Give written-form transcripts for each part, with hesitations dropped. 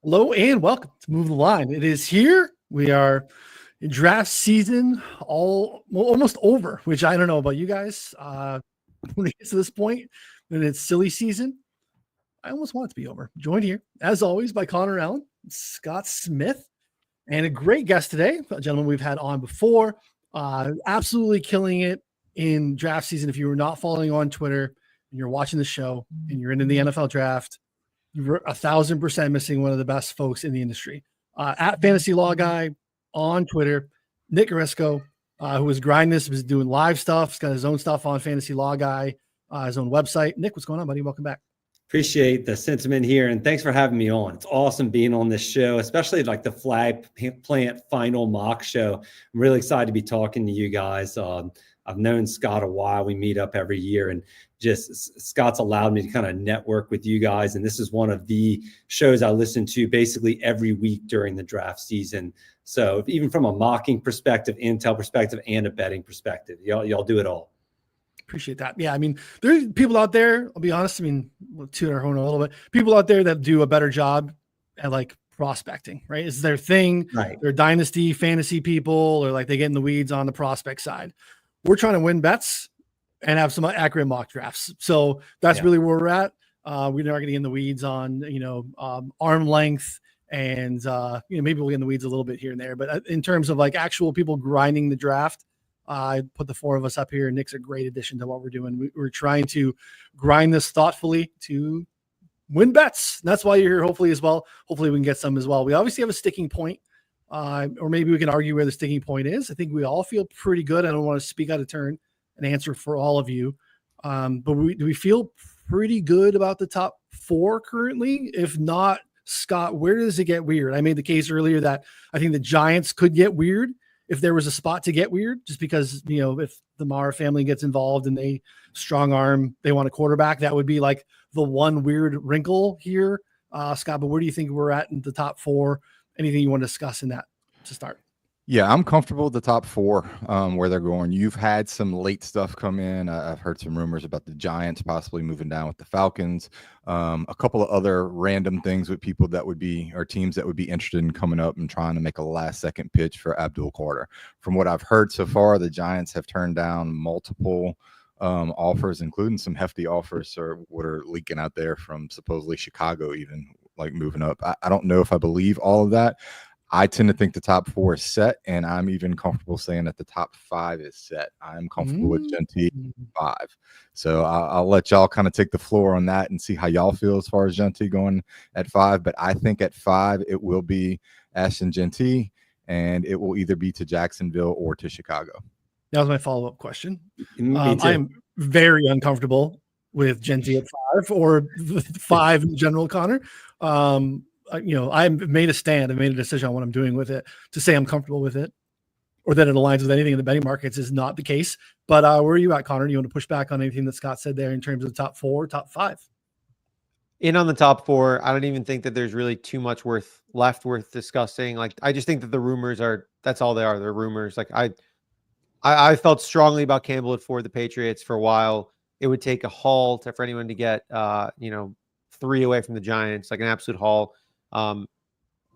Hello and welcome to Move the Line. It is here. We are in draft season, almost over. Which I don't know about you guys. When it gets to this point, when it's silly season, I almost want it to be over. Joined here, as always, by Connor Allen, Scott Smith, and a great guest today, a gentleman we've had on before. Absolutely killing it in draft season. If you were not following on Twitter and you're watching the show and you're into the NFL draft, you're 1,000% missing one of the best folks in the industry. At Fantasy Law Guy on Twitter, Nick Oresco, who was grinding this, was doing live stuff. He's got his own stuff on Fantasy Law Guy, his own website. Nick, what's going on, buddy? Welcome back. Appreciate the sentiment here, and thanks for having me on. It's awesome being on this show, especially like the Flag Plant Final Mock Show. I'm really excited to be talking to you guys. I've known Scott a while. We meet up every year, and just Scott's allowed me to kind of network with you guys. And this is one of the shows I listen to basically every week during the draft season. So even from a mocking perspective, intel perspective, and a betting perspective, y'all do it all. Appreciate that. Yeah, I mean, there's people out there, I'll be honest, I mean, we'll toot our horn a little bit. People out there that do a better job at like prospecting, right? It's their thing. Right. They're dynasty fantasy people, or like they get in the weeds on the prospect side. We're trying to win bets and have some accurate mock drafts. So that's really where we're at. We're not going to get in the weeds on, arm length and, maybe we'll get in the weeds a little bit here and there. But in terms of like actual people grinding the draft, I put the four of us up here. Nick's a great addition to what we're doing. We're trying to grind this thoughtfully to win bets. And that's why you're here, hopefully, as well. Hopefully we can get some as well. We obviously have a sticking point, or maybe we can argue where the sticking point is. I think we all feel pretty good. I don't want to speak out of turn and answer for all of you. But do we feel pretty good about the top four currently? If not, Scott, where does it get weird? I made the case earlier that I think the Giants could get weird if there was a spot to get weird, just because, if the Mara family gets involved and they strong arm, they want a quarterback, that would be like the one weird wrinkle here. Scott, but where do you think we're at in the top four? Anything you want to discuss in that to start? Yeah, I'm comfortable with the top four, where they're going. You've had some late stuff come in. I've heard some rumors about the Giants possibly moving down with the Falcons. A couple of other random things with people that would be, or teams that would be interested in coming up and trying to make a last second pitch for Abdul Carter. From what I've heard so far, the Giants have turned down multiple offers, including some hefty offers or what are leaking out there from supposedly Chicago, even like moving up. I don't know if I believe all of that. I tend to think the top four is set, and I'm even comfortable saying that the top five is set. I'm comfortable with Genty 5. So I'll let y'all kind of take the floor on that and see how y'all feel as far as Genty going at 5. But I think at 5, it will be Ashton Genty, and it will either be to Jacksonville or to Chicago. That was my follow-up question. I am very uncomfortable with Genty at 5 or 5 in general, Connor. I've made a stand. I've made a decision on what I'm doing with it. To say I'm comfortable with it or that it aligns with anything in the betting markets is not the case. But where are you at, Connor? Do you want to push back on anything that Scott said there in terms of top 4, top 5? In on the top 4, I don't even think that there's really too much worth discussing. Like, I just think that the rumors that's all they are. They're rumors. Like, I felt strongly about Campbell at 4, the Patriots, for a while. It would take a haul for anyone to get, 3 away from the Giants, like an absolute haul.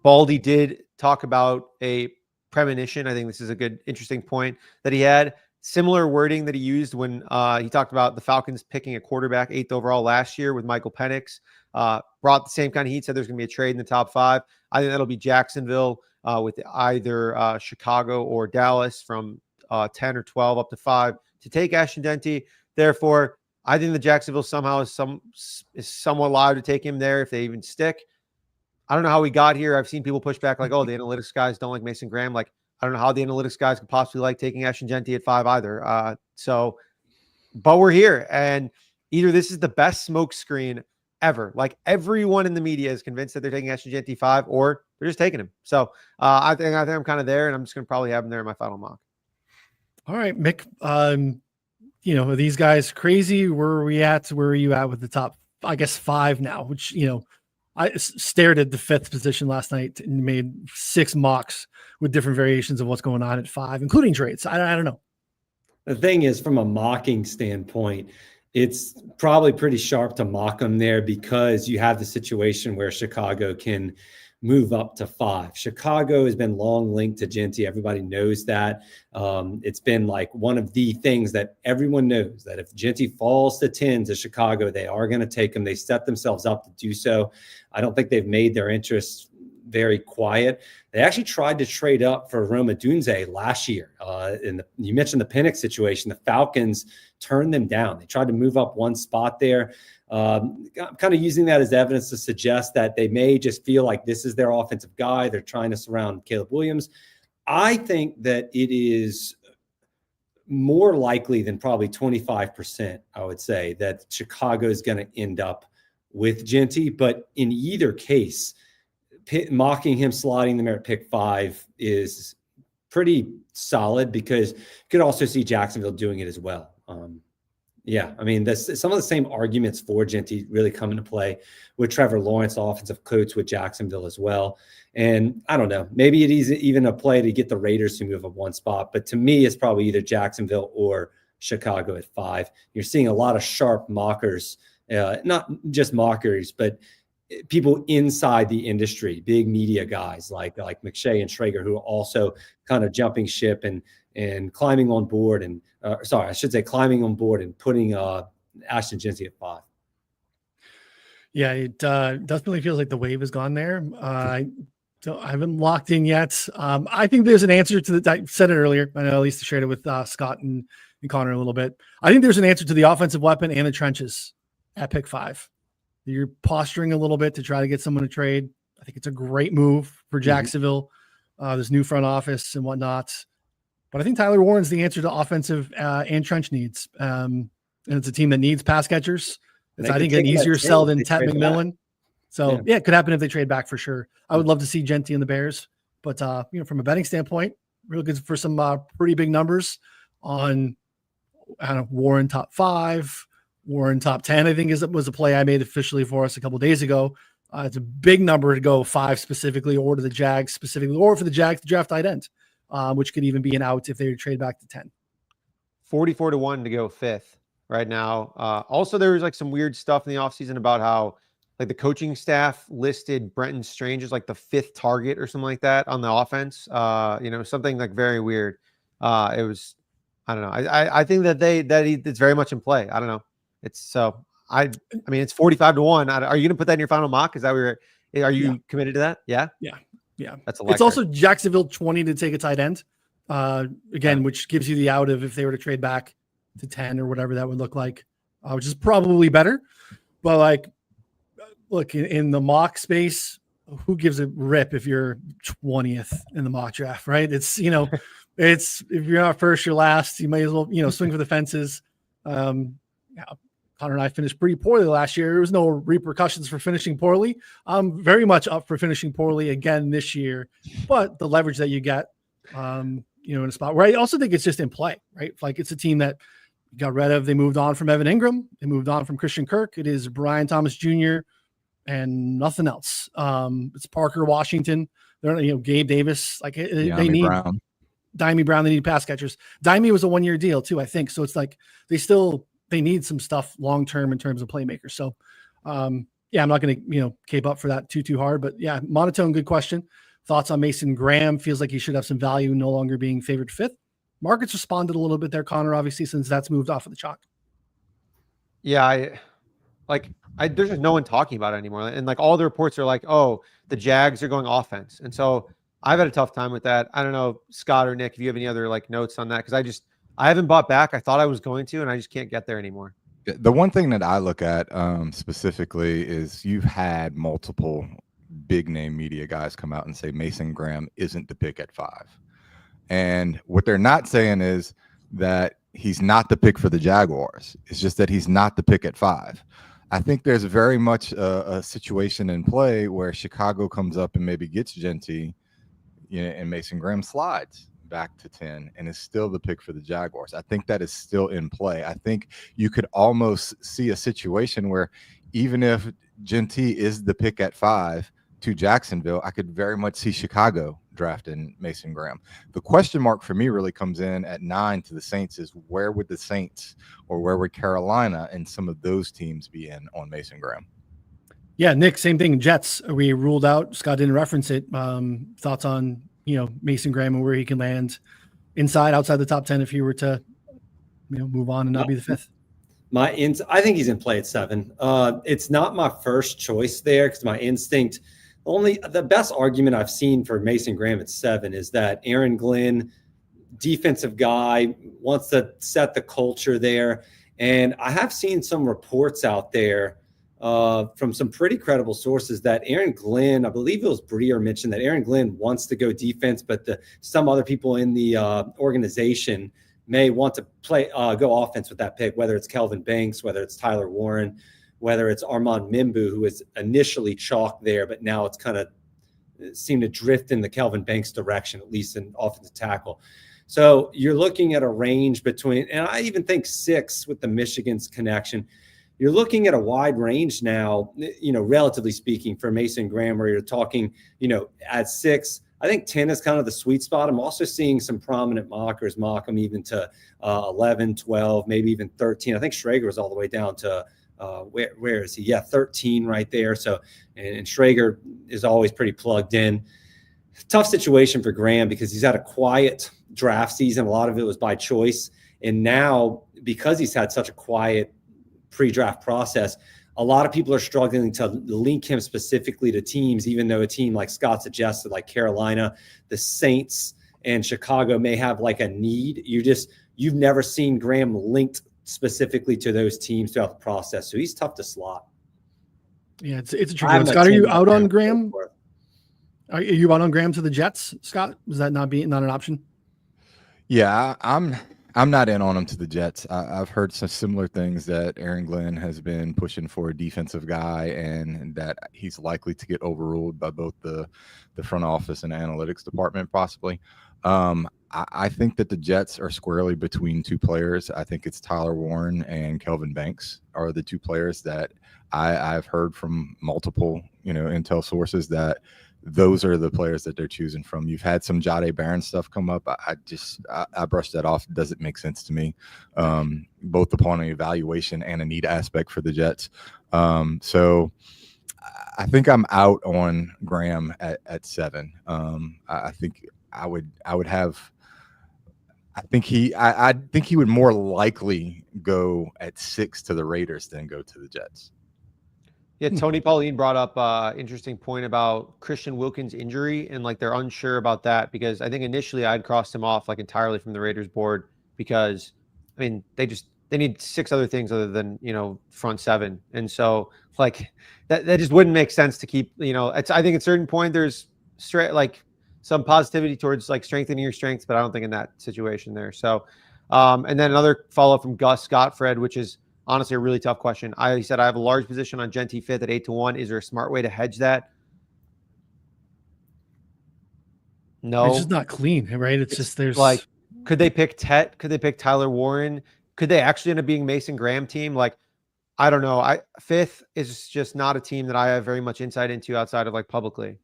Baldy did talk about a premonition. I think this is a good, interesting point that he had. Similar wording that he used when he talked about the Falcons picking a quarterback 8th overall last year with Michael Penix. Brought the same kind of heat, said there's going to be a trade in the top 5. I think that'll be Jacksonville with either Chicago or Dallas from 10 or 12 up to 5 to take Ashton Genty. Therefore, I think the Jacksonville somehow is somewhat liable to take him there if they even stick. I don't know how we got here. I've seen people push back like, oh, the analytics guys don't like Mason Graham. Like, I don't know how the analytics guys could possibly like taking Ashton Genty at 5 either. But we're here, and either this is the best smoke screen ever. Like, everyone in the media is convinced that they're taking Ashton Genty 5, or they're just taking him. So I think I'm kind of there, and I'm just going to probably have him there in my final mock. All right, Mick. Are these guys crazy? Where are we at? Where are you at with the top, I guess, 5 now, which, I stared at the 5th position last night and made 6 mocks with different variations of what's going on at 5, including trades. I don't know. The thing is, from a mocking standpoint, it's probably pretty sharp to mock them there because you have the situation where Chicago can move up to 5. Chicago has been long linked to Genty. Everybody knows that. It's been like one of the things that everyone knows, that if Genty falls to 10 to Chicago, they are going to take him. They set themselves up to do so. I don't think they've made their interests very quiet. They actually tried to trade up for Rome Odunze last year. You mentioned the Penix situation. The Falcons turned them down. They tried to move up one spot there. I'm kind of using that as evidence to suggest that they may just feel like this is their offensive guy. They're trying to surround Caleb Williams. I think that it is more likely than probably 25%, I would say, that Chicago is going to end up with Genty. But in either case, mocking him sliding them at pick 5 is pretty solid, because you could also see Jacksonville doing it as well. Yeah, I mean, some of the same arguments for Genty really come into play with Trevor Lawrence, offensive coach with Jacksonville as well. And I don't know, maybe it is even a play to get the Raiders to move up one spot. But to me, it's probably either Jacksonville or Chicago at 5. You're seeing a lot of sharp mockers, not just mockers, but people inside the industry, big media guys like McShay and Schrager, who are also kind of jumping ship and climbing on board and climbing on board and putting Ashton Genty at 5. Yeah, it definitely feels like the wave has gone there. I haven't locked in yet. I think there's an answer to I said it earlier. I know at least I shared it with Scott and Connor a little bit. I think there's an answer to the offensive weapon and the trenches at pick 5. You're posturing a little bit to try to get someone to trade. I think it's a great move for Jacksonville. This new front office and whatnot. But I think Tyler Warren's the answer to offensive and trench needs. And it's a team that needs pass catchers. It's, I think, an easier sell than Ted McMillan. So, yeah, it could happen if they trade back for sure. I would love to see Genty and the Bears. But, from a betting standpoint, real good for some pretty big numbers on Warren top 5, Warren top 10, I think was a play I made officially for us a couple of days ago. It's a big number to go 5 specifically, or to the Jags specifically, or for the Jags to draft tight end. Which could even be an out if they trade back to 10. 44-1 to go 5th right now. Also, there was like some weird stuff in the offseason about how like the coaching staff listed Brenton Strange as like the 5th target or something like that on the offense. Something like very weird. It was, I don't know. I think that it's very much in play. I don't know. It's I mean, it's 45-1. Are you going to put that in your final mock? Is that where are you committed to that? Yeah. Yeah. Yeah, that's electric. It's also Jacksonville 20 to take a tight end, which gives you the out of if they were to trade back to 10 or whatever that would look like, which is probably better. But like, look, in the mock space, who gives a rip if you're 20th in the mock draft, right? It's it's if you're not first, you're last. You may as well swing for the fences. Connor and I finished pretty poorly last year. There was no repercussions for finishing poorly. I'm very much up for finishing poorly again this year, but the leverage that you get, in a spot where I also think it's just in play, right? Like it's a team that got rid of, they moved on from Evan Ingram. They moved on from Christian Kirk. It is Brian Thomas Jr. and nothing else. It's Parker Washington. They're, Gabe Davis. Like they need Dimey Brown. They need pass catchers. Dimey was a 1-year deal too, I think. So it's like they need some stuff long-term in terms of playmakers. So, I'm not going to, cape up for that too hard, but yeah, monotone, good question. Thoughts on Mason Graham? Feels like he should have some value, no longer being favored 5th. Markets responded a little bit there, Connor, obviously, since that's moved off of the chalk. Yeah. There's just no one talking about it anymore. And like all the reports are like, oh, the Jags are going offense. And so I've had a tough time with that. I don't know, Scott or Nick, if you have any other like notes on that. Cause I haven't bought back. I thought I was going to, and I just can't get there anymore. The one thing that I look at specifically is you've had multiple big name media guys come out and say Mason Graham isn't the pick at 5. And what they're not saying is that he's not the pick for the Jaguars. It's just that he's not the pick at 5. I think there's very much a situation in play where Chicago comes up and maybe gets Genty, and Mason Graham slides back to 10 and is still the pick for the Jaguars. I think that is still in play. I think you could almost see a situation where even if Genty is the pick at 5 to Jacksonville, I could very much see Chicago drafting Mason Graham. The question mark for me really comes in at 9 to the Saints is where would the Saints or where would Carolina and some of those teams be in on Mason Graham? Yeah, Nick, same thing. Jets, we ruled out. Scott didn't reference it. Thoughts on, Mason Graham and where he can land inside, outside the top 10 if he were to, move on and not be the fifth. I think he's in play at 7. It's not my first choice there because my instinct, the best argument I've seen for Mason Graham at 7 is that Aaron Glenn, defensive guy, wants to set the culture there. And I have seen some reports out there from some pretty credible sources that Aaron Glenn, I believe it was Breer mentioned that Aaron Glenn wants to go defense, but some other people in the organization may want to go offense with that pick, whether it's Kelvin Banks, whether it's Tyler Warren, whether it's Armand Mimbu, who was initially chalked there, but now it's kind of seemed to drift in the Kelvin Banks direction, at least in offensive tackle. So you're looking at a range between, and I even think 6 with the Michigan's connection. You're looking at a wide range now, relatively speaking, for Mason Graham, where you're talking, at 6. I think 10 is kind of the sweet spot. I'm also seeing some prominent mockers mock him even to 11, 12, maybe even 13. I think Schrager was all the way down to where is he? Yeah, 13 right there. So, and Schrager is always pretty plugged in. Tough situation for Graham because he's had a quiet draft season. A lot of it was by choice. And now, because he's had such a quiet pre-draft process, a lot of people are struggling to link him specifically to teams, even though a team like Scott suggested, like Carolina, the Saints, and Chicago may have like a need. You've never seen Graham linked specifically to those teams throughout the process. So he's tough to slot. Yeah, it's a tricky one. Scott, are you out on Graham? Are you out on Graham to the Jets, Scott? Is that not an option? Yeah, I'm not in on him to the Jets. I've heard some similar things that Aaron Glenn has been pushing for a defensive guy and that he's likely to get overruled by both the front office and analytics department possibly. I think that the Jets are squarely between 2 players. I think it's Tyler Warren and Kelvin Banks are the 2 players that I've heard from multiple, intel sources that those are the players that they're choosing from. You've had some Jahdae Barron stuff come up. I brushed that off. It doesn't make sense to me, both upon an evaluation and a need aspect for the Jets. So I think I'm out on Graham at 7. I think I would have. I think he would more likely go at 6 to the Raiders than go to the Jets. Yeah, Tony Pauline brought up interesting point about Christian Wilkins' injury, and like they're unsure about that because I think initially I'd crossed him off like entirely from the Raiders board because I mean they need 6 other things other than front 7, and so like that just wouldn't make sense to keep I think at a certain point there's like some positivity towards like strengthening your strengths, but I don't think in that situation there. So and then another follow up from Gus Gottfried, which is honestly a really tough question. He said, I have a large position on Gentee fifth at 8-1. Is there a smart way to hedge that? No. It's just not clean, right? It's just there's like, could they pick Tet? Could they pick Tyler Warren? Could they actually end up being Mason Graham team? Like, I don't know. Fifth is just not a team that I have very much insight into outside of like publicly.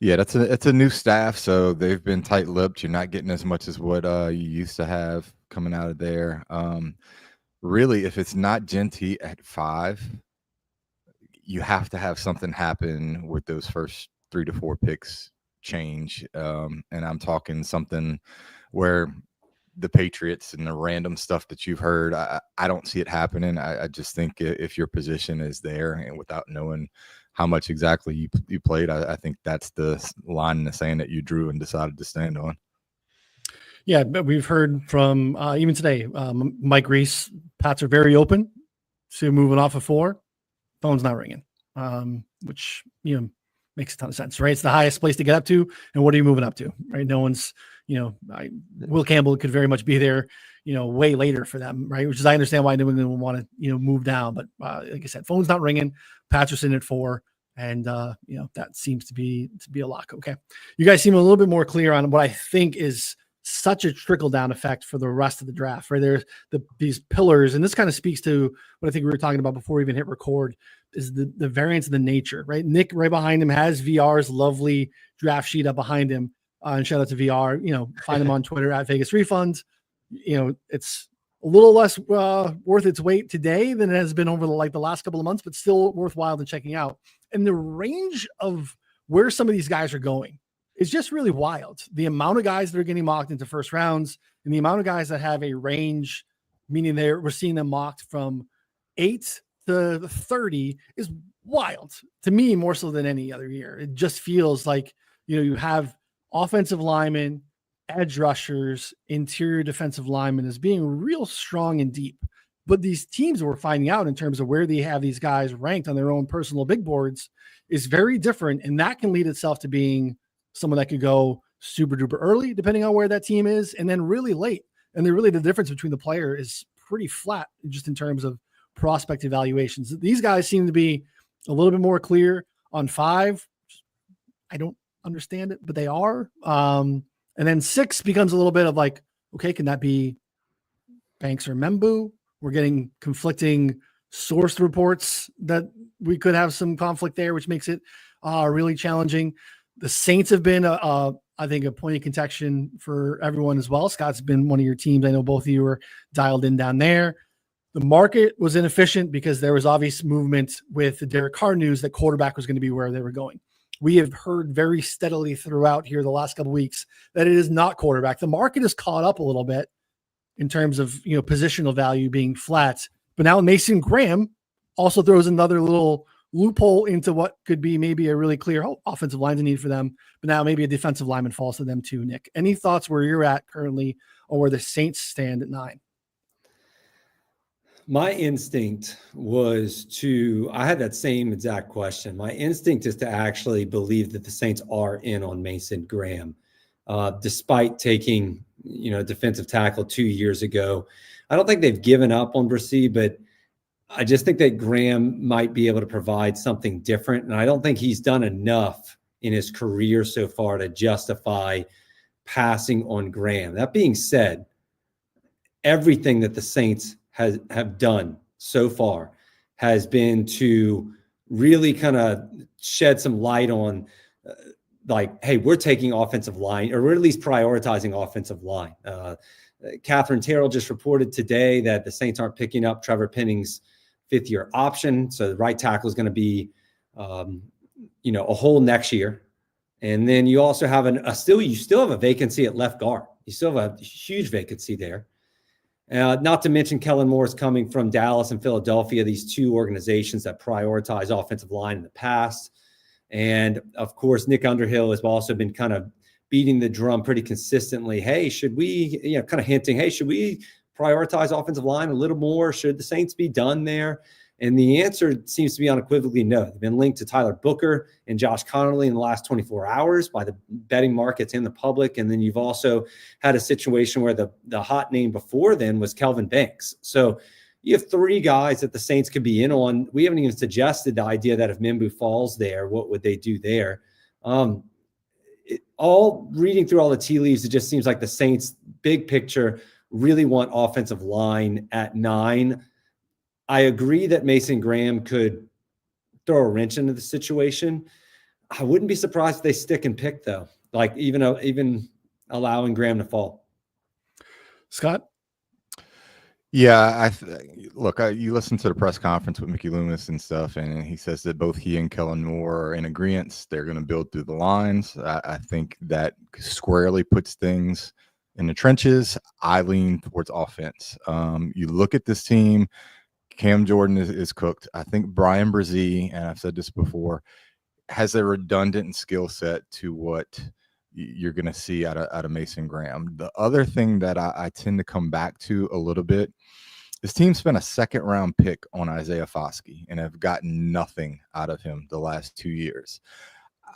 Yeah, it's a new staff, so they've been tight-lipped. You're not getting as much as what you used to have coming out of there. Really, if it's not Gentee at 5, you have to have something happen with those first 3 to 4 picks change. And I'm talking something where the Patriots and the random stuff that you've heard, I don't see it happening. I just think if your position is there and without knowing how much exactly you played, I think that's the line in the sand that you drew and decided to stand on. Yeah, but we've heard from even today, Mike Reese, Pats are very open to moving off of 4. Phone's not ringing, which makes a ton of sense, right? It's the highest place to get up to, and what are you moving up to, right? No one's, Will Campbell could very much be there, way later for them, right? Which is I understand why New England would want to, move down, but like I said, phone's not ringing. Pats are sitting at 4. And that seems to be a lock. Okay, you guys seem a little bit more clear on what I think is such a trickle down effect for the rest of the draft, right? There's these pillars, and this kind of speaks to what I think we were talking about before we even hit record, is the variance of the nature, right? Nick right behind him has VR's lovely draft sheet up behind him, and shout out to VR. Find him on Twitter at Vegas Refunds. It's a little less worth its weight today than it has been over the last couple of months, but still worthwhile to checking out. And the range of where some of these guys are going is just really wild. The amount of guys that are getting mocked into first rounds and the amount of guys that have a range, meaning we're seeing them mocked from 8 to 30, is wild to me, more so than any other year. It just feels like, you have offensive linemen, edge rushers, interior defensive linemen as being real strong and deep. But these teams we're finding out in terms of where they have these guys ranked on their own personal big boards is very different. And that can lead itself to being someone that could go super duper early, depending on where that team is, and then really late. And the difference between the player is pretty flat just in terms of prospect evaluations. These guys seem to be a little bit more clear on 5. I don't understand it, but they are. And then 6 becomes a little bit of like, okay, can that be Banks or Membu? We're getting conflicting source reports that we could have some conflict there, which makes it really challenging. The Saints have been, I think, a point of contention for everyone as well. Scott's been one of your teams. I know both of you are dialed in down there. The market was inefficient because there was obvious movement with the Derek Carr news that quarterback was going to be where they were going. We have heard very steadily throughout here the last couple of weeks that it is not quarterback. The market has caught up a little bit in terms of, positional value being flat. But now Mason Graham also throws another little loophole into what could be maybe a really clear offensive line need for them. But now maybe a defensive lineman falls to them too, Nick. Any thoughts where you're at currently or where the Saints stand at 9? My instinct was I had that same exact question. My instinct is to actually believe that the Saints are in on Mason Graham, despite taking, defensive tackle 2 years ago. I don't think they've given up on Bresee, but I just think that Graham might be able to provide something different. And I don't think he's done enough in his career so far to justify passing on Graham. That being said, everything that the Saints have done so far has been to really kind of shed some light on hey, we're taking offensive line, or we're at least prioritizing offensive line. Catherine Terrell just reported today that the Saints aren't picking up Trevor Penning's 5th-year option. So the right tackle is going to be, a whole next year. And then you also have you still have a vacancy at left guard. You still have a huge vacancy there. Not to mention Kellen Moore is coming from Dallas and Philadelphia, these 2 organizations that prioritize offensive line in the past. And of course, Nick Underhill has also been kind of beating the drum pretty consistently. Hey, should we, kind of hinting, hey, should we prioritize offensive line a little more? Should the Saints be done there? And the answer seems to be unequivocally no. They've been linked to Tyler Booker and Josh Connolly in the last 24 hours by the betting markets and the public. And then you've also had a situation where the hot name before then was Kelvin Banks. So you have 3 guys that the Saints could be in on. We haven't even suggested the idea that if Membu falls there, what would they do there? All reading through all the tea leaves, it just seems like the Saints, big picture, really want offensive line at 9. I agree that Mason Graham could throw a wrench into the situation. I wouldn't be surprised if they stick and pick, though, like even allowing Graham to fall. Scott? Yeah, you listen to the press conference with Mickey Loomis and stuff, and he says that both he and Kellen Moore are in agreement. They're going to build through the lines. I think that squarely puts things in the trenches. I lean towards offense. You look at this team, Cam Jordan is cooked. I think Brian Bresee, and I've said this before, has a redundant skill set to what you're going to see out of Mason Graham. The other thing that I tend to come back to a little bit, this team spent a 2nd-round pick on Isaiah Foskey and have gotten nothing out of him the last 2 years.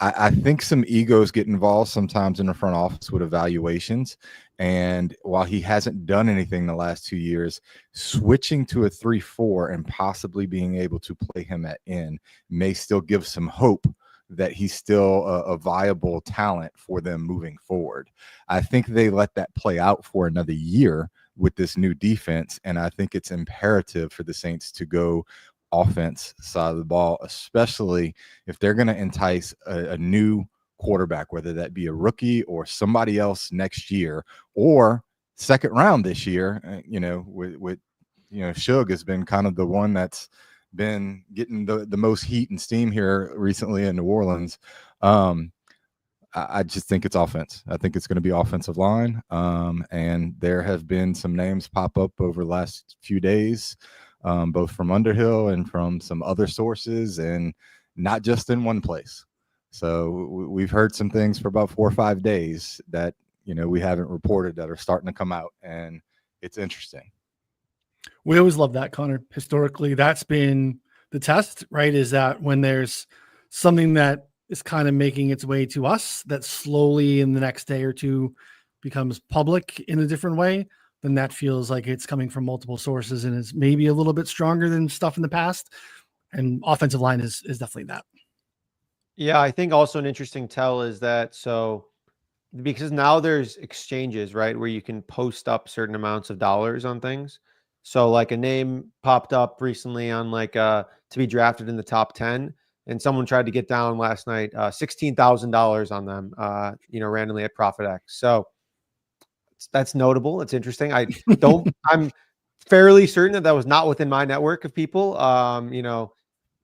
I think some egos get involved sometimes in the front office with evaluations. And while he hasn't done anything the last 2 years, switching to a 3-4 and possibly being able to play him at end may still give some hope that he's still a viable talent for them moving forward. I think they let that play out for another year with this new defense. And I think it's imperative for the Saints to go offense side of the ball, especially if they're going to entice a new quarterback, whether that be a rookie or somebody else next year, or second round this year, with Suge has been kind of the one that's been getting the most heat and steam here recently in New Orleans. I just think it's offense. I think it's going to be offensive line. And there have been some names pop up over the last few days, both from Underhill and from some other sources, and not just in one place. So we've heard some things for about 4 or 5 days that, we haven't reported that are starting to come out, and it's interesting. We always love that, Connor. Historically, that's been the test, right? Is that when there's something that is kind of making its way to us that slowly in the next day or two becomes public in a different way, then that feels like it's coming from multiple sources and is maybe a little bit stronger than stuff in the past. And offensive line is definitely that. Yeah, I think also an interesting tell is that because now there's exchanges, right, where you can post up certain amounts of dollars on things. So like a name popped up recently on to be drafted in the top 10, and someone tried to get down last night $16,000 on them, randomly at ProfitX. So that's notable. It's interesting. I'm fairly certain that was not within my network of people.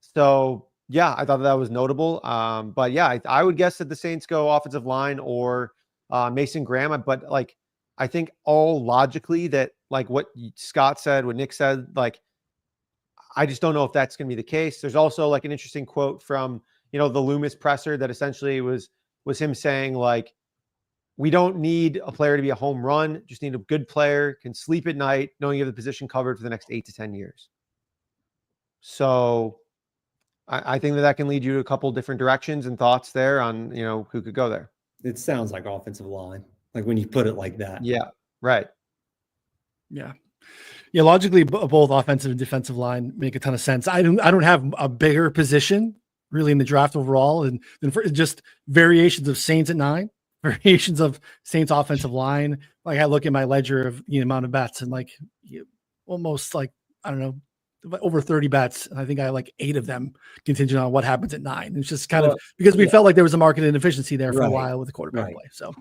So yeah, I thought that was notable. But yeah, I would guess that the Saints go offensive line or Mason Graham. But I think all logically that what Scott said, what Nick said, I just don't know if that's going to be the case. There's also an interesting quote from, the Loomis presser that essentially was him saying we don't need a player to be a home run, just need a good player, can sleep at night, knowing you have the position covered for the next 8 to 10 years. So I think that can lead you to a couple different directions and thoughts there on, who could go there. It sounds like offensive line, when you put it like that. Yeah. Right. Yeah. Yeah. Logically, both offensive and defensive line make a ton of sense. I don't have a bigger position really in the draft overall, and then for just variations of Saints at 9, variations of Saints offensive line. I look at my ledger of the amount of bets and almost I don't know, over 30 bets. And I think I have 8 of them contingent on what happens at 9. It's just kind of because we felt like there was a market inefficiency there for a while with the quarterback play. So,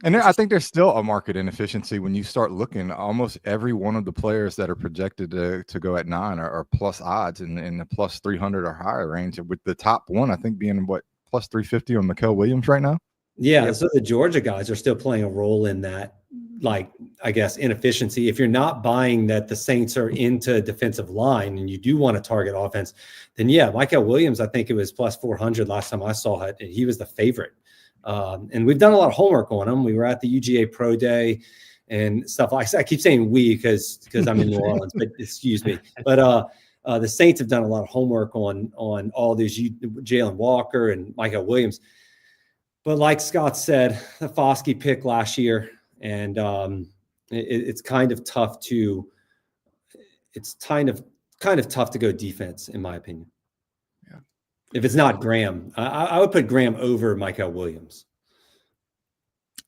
and I think there's still a market inefficiency when you start looking. Almost every one of the players that are projected to go at 9 are plus odds in the plus 300 or higher range, with the top one, I think, being plus 350 on Mikael Williams right now. Yeah. So the Georgia guys are still playing a role in that, I guess, inefficiency. If you're not buying that the Saints are into defensive line and you do want to target offense, then yeah, Mikael Williams, I think it was plus 400 last time I saw it, and he was the favorite. And we've done a lot of homework on him. We were at the UGA Pro Day and stuff. I keep saying we because I'm in New Orleans, but excuse me. But the Saints have done a lot of homework on all these Jalen Walker and Mikael Williams. But like Scott said, the Foskey pick last year, and it's kind of tough to go defense, in my opinion. Yeah. If it's not Graham, I would put Graham over Mikael Williams.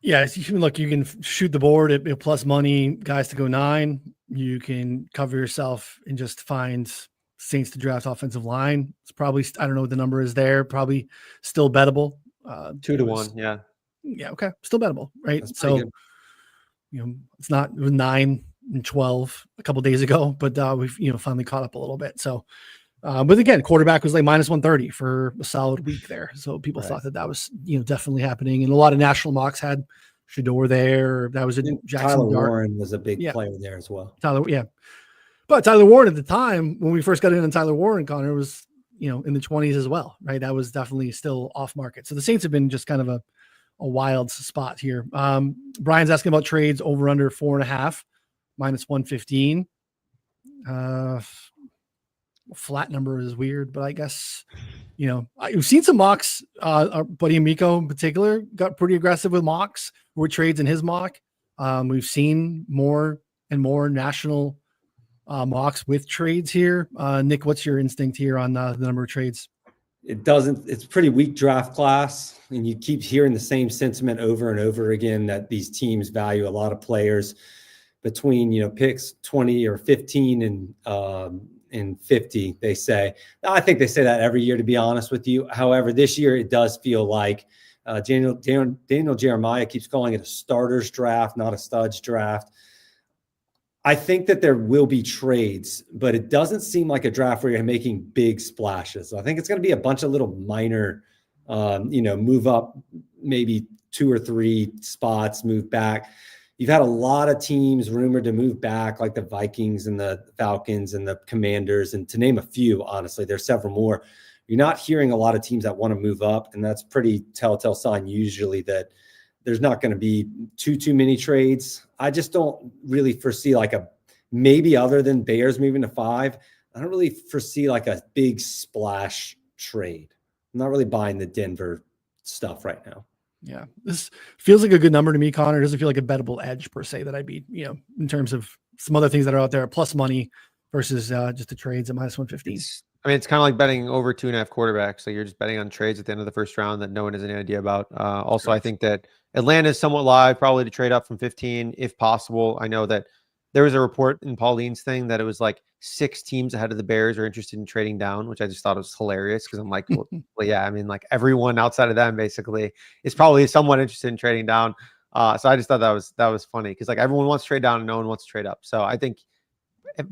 Yeah, look, you can shoot the board at plus money guys to go 9. You can cover yourself and just find Saints to draft offensive line. It's probably, I don't know what the number is there, probably still bettable. 2 to 1. Yeah. Yeah. Okay. Still bettable. Right. That's So, good. It's not, it was 9 and 12 a couple of days ago, but we've, finally caught up a little bit. So, but again, quarterback was minus 130 for a solid week there. So people thought that was, definitely happening. And a lot of national mocks had Shedeur there. That was Jackson Tyler Dart. Warren was a big player there as well. But Tyler Warren at the time, when we first got in on Tyler Warren, Connor, was, in the 20s as well, right? That was definitely still off market. So the Saints have been just kind of a wild spot here. Brian's asking about trades over under 4.5, minus 115. Flat number is weird, but I guess, we've seen some mocks. Our buddy Miko in particular got pretty aggressive with mocks, with trades in his mock. We've seen more and more national mocks with trades here. Nick, what's your instinct here on the number of trades? It's a pretty weak draft class, and you keep hearing the same sentiment over and over again that these teams value a lot of players between, picks 20 or 15 and 50, they say. I think they say that every year, to be honest with you. However, this year it does feel like Daniel Jeremiah keeps calling it a starters draft, not a studs draft. I think that there will be trades, but it doesn't seem like a draft where you're making big splashes. I think it's going to be a bunch of little minor, move up maybe 2 or 3 spots, move back. You've had a lot of teams rumored to move back, like the Vikings and the Falcons and the Commanders, and to name a few, honestly, there's several more. You're not hearing a lot of teams that want to move up, and that's pretty telltale sign usually that there's not going to be too many trades. I just don't really foresee maybe other than Bears moving to 5, I don't really foresee like a big splash trade. I'm not really buying the Denver stuff right now. Yeah, this feels like a good number to me, Connor. It doesn't feel like a bettable edge per se that I'd be, in terms of some other things that are out there, plus money versus just the trades at minus 115. It's kind of like betting over 2.5 quarterbacks. So you're just betting on trades at the end of the first round that no one has any idea about. Also, correct. I think that Atlanta is somewhat live, probably to trade up from 15 if possible. I know that there was a report in Pauline's thing that it was like 6 teams ahead of the Bears are interested in trading down, which I just thought was hilarious because I'm like, well, yeah, I mean, like everyone outside of them basically is probably somewhat interested in trading down. So I just thought that was funny because like everyone wants to trade down and no one wants to trade up. So I think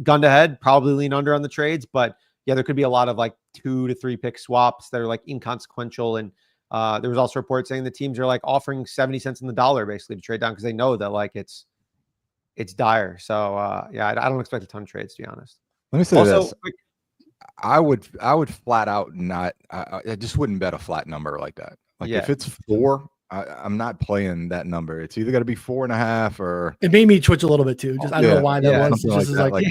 gun to head, probably lean under on the trades, but yeah, there could be a lot of like 2 to 3 pick swaps that are like inconsequential. And there was also reports saying the teams are like offering 70 cents on the dollar basically to trade down because they know that like it's dire. So yeah, I don't expect a ton of trades, to be honest. Let me say this. I would flat out not. I just wouldn't bet a flat number like that. Like if it's 4, I'm not playing that number. It's either got to be 4.5 or. It made me twitch a little bit too. Just I don't know why that was. Just like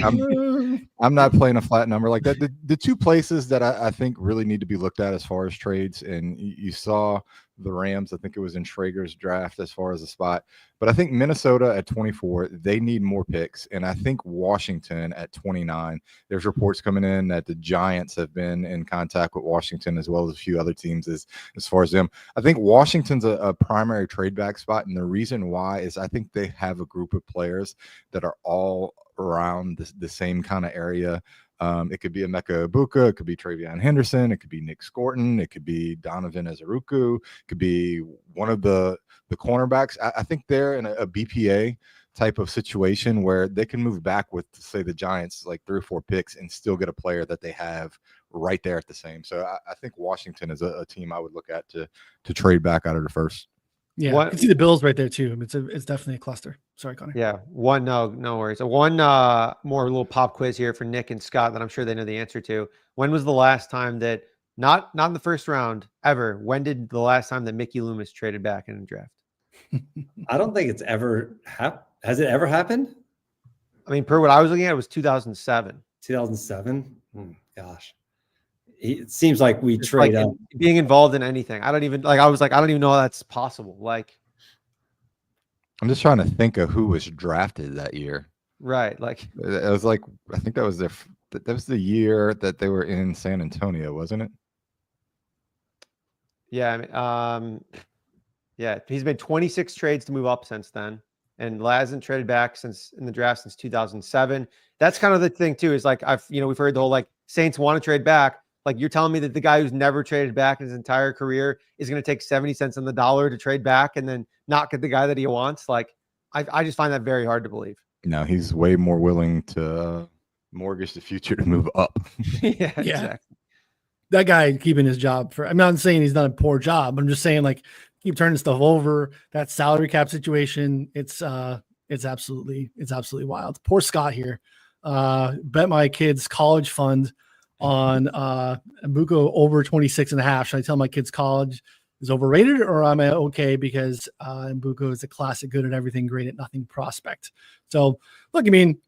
I'm not playing a flat number like that. The 2 places that I think really need to be looked at as far as trades, and you saw the Rams, I think it was in Schrager's draft as far as a spot, but I think Minnesota at 24, they need more picks. And I think Washington at 29, there's reports coming in that the Giants have been in contact with Washington as well as a few other teams as far as them. I think Washington's a primary trade back spot. And the reason why is I think they have a group of players that are all around the same kind of area. It could be Emeka Egbuka, it could be Travion Henderson, it could be Nick Scorton, it could be Donovan Azuruku, it could be one of the cornerbacks. I think they're in a BPA type of situation where they can move back with, say, the Giants, like 3 or 4 picks and still get a player that they have right there at the same. So I think Washington is a team I would look at to trade back out of the first. Yeah, you can see the Bills right there too. It's definitely a cluster. Sorry, Connor. Yeah, no worries. One more little pop quiz here for Nick and Scott that I'm sure they know the answer to. When was the last time that not in the first round ever? When did the last time that Mickey Loomis traded back in a draft? I don't think it's ever happened. Has it ever happened? I mean, per what I was looking at, it was 2007. 2007. Gosh. It seems like we just trade like up. Being involved in anything. I don't even I don't even know how that's possible. Like, I'm just trying to think of who was drafted that year. Right. Like it was like, I think that was the year that they were in San Antonio, wasn't it? Yeah. Yeah. He's made 26 trades to move up since then. And hasn't traded back in the draft since 2007. That's kind of the thing too, is like, we've heard the whole, like, Saints want to trade back. Like, you're telling me that the guy who's never traded back in his entire career is going to take 70 cents on the dollar to trade back and then not get the guy that he wants? Like, I just find that very hard to believe. No, he's way more willing to mortgage the future to move up. Yeah, exactly. That guy keeping his job I'm not saying he's done a poor job. I'm just saying, like, keep turning stuff over. That salary cap situation, it's absolutely wild. Poor Scott here. Bet my kid's college fund on Egbuka over 26.5. Should I tell my kids college is overrated, or am I okay because Egbuka is a classic good at everything, great at nothing prospect? So look, I mean,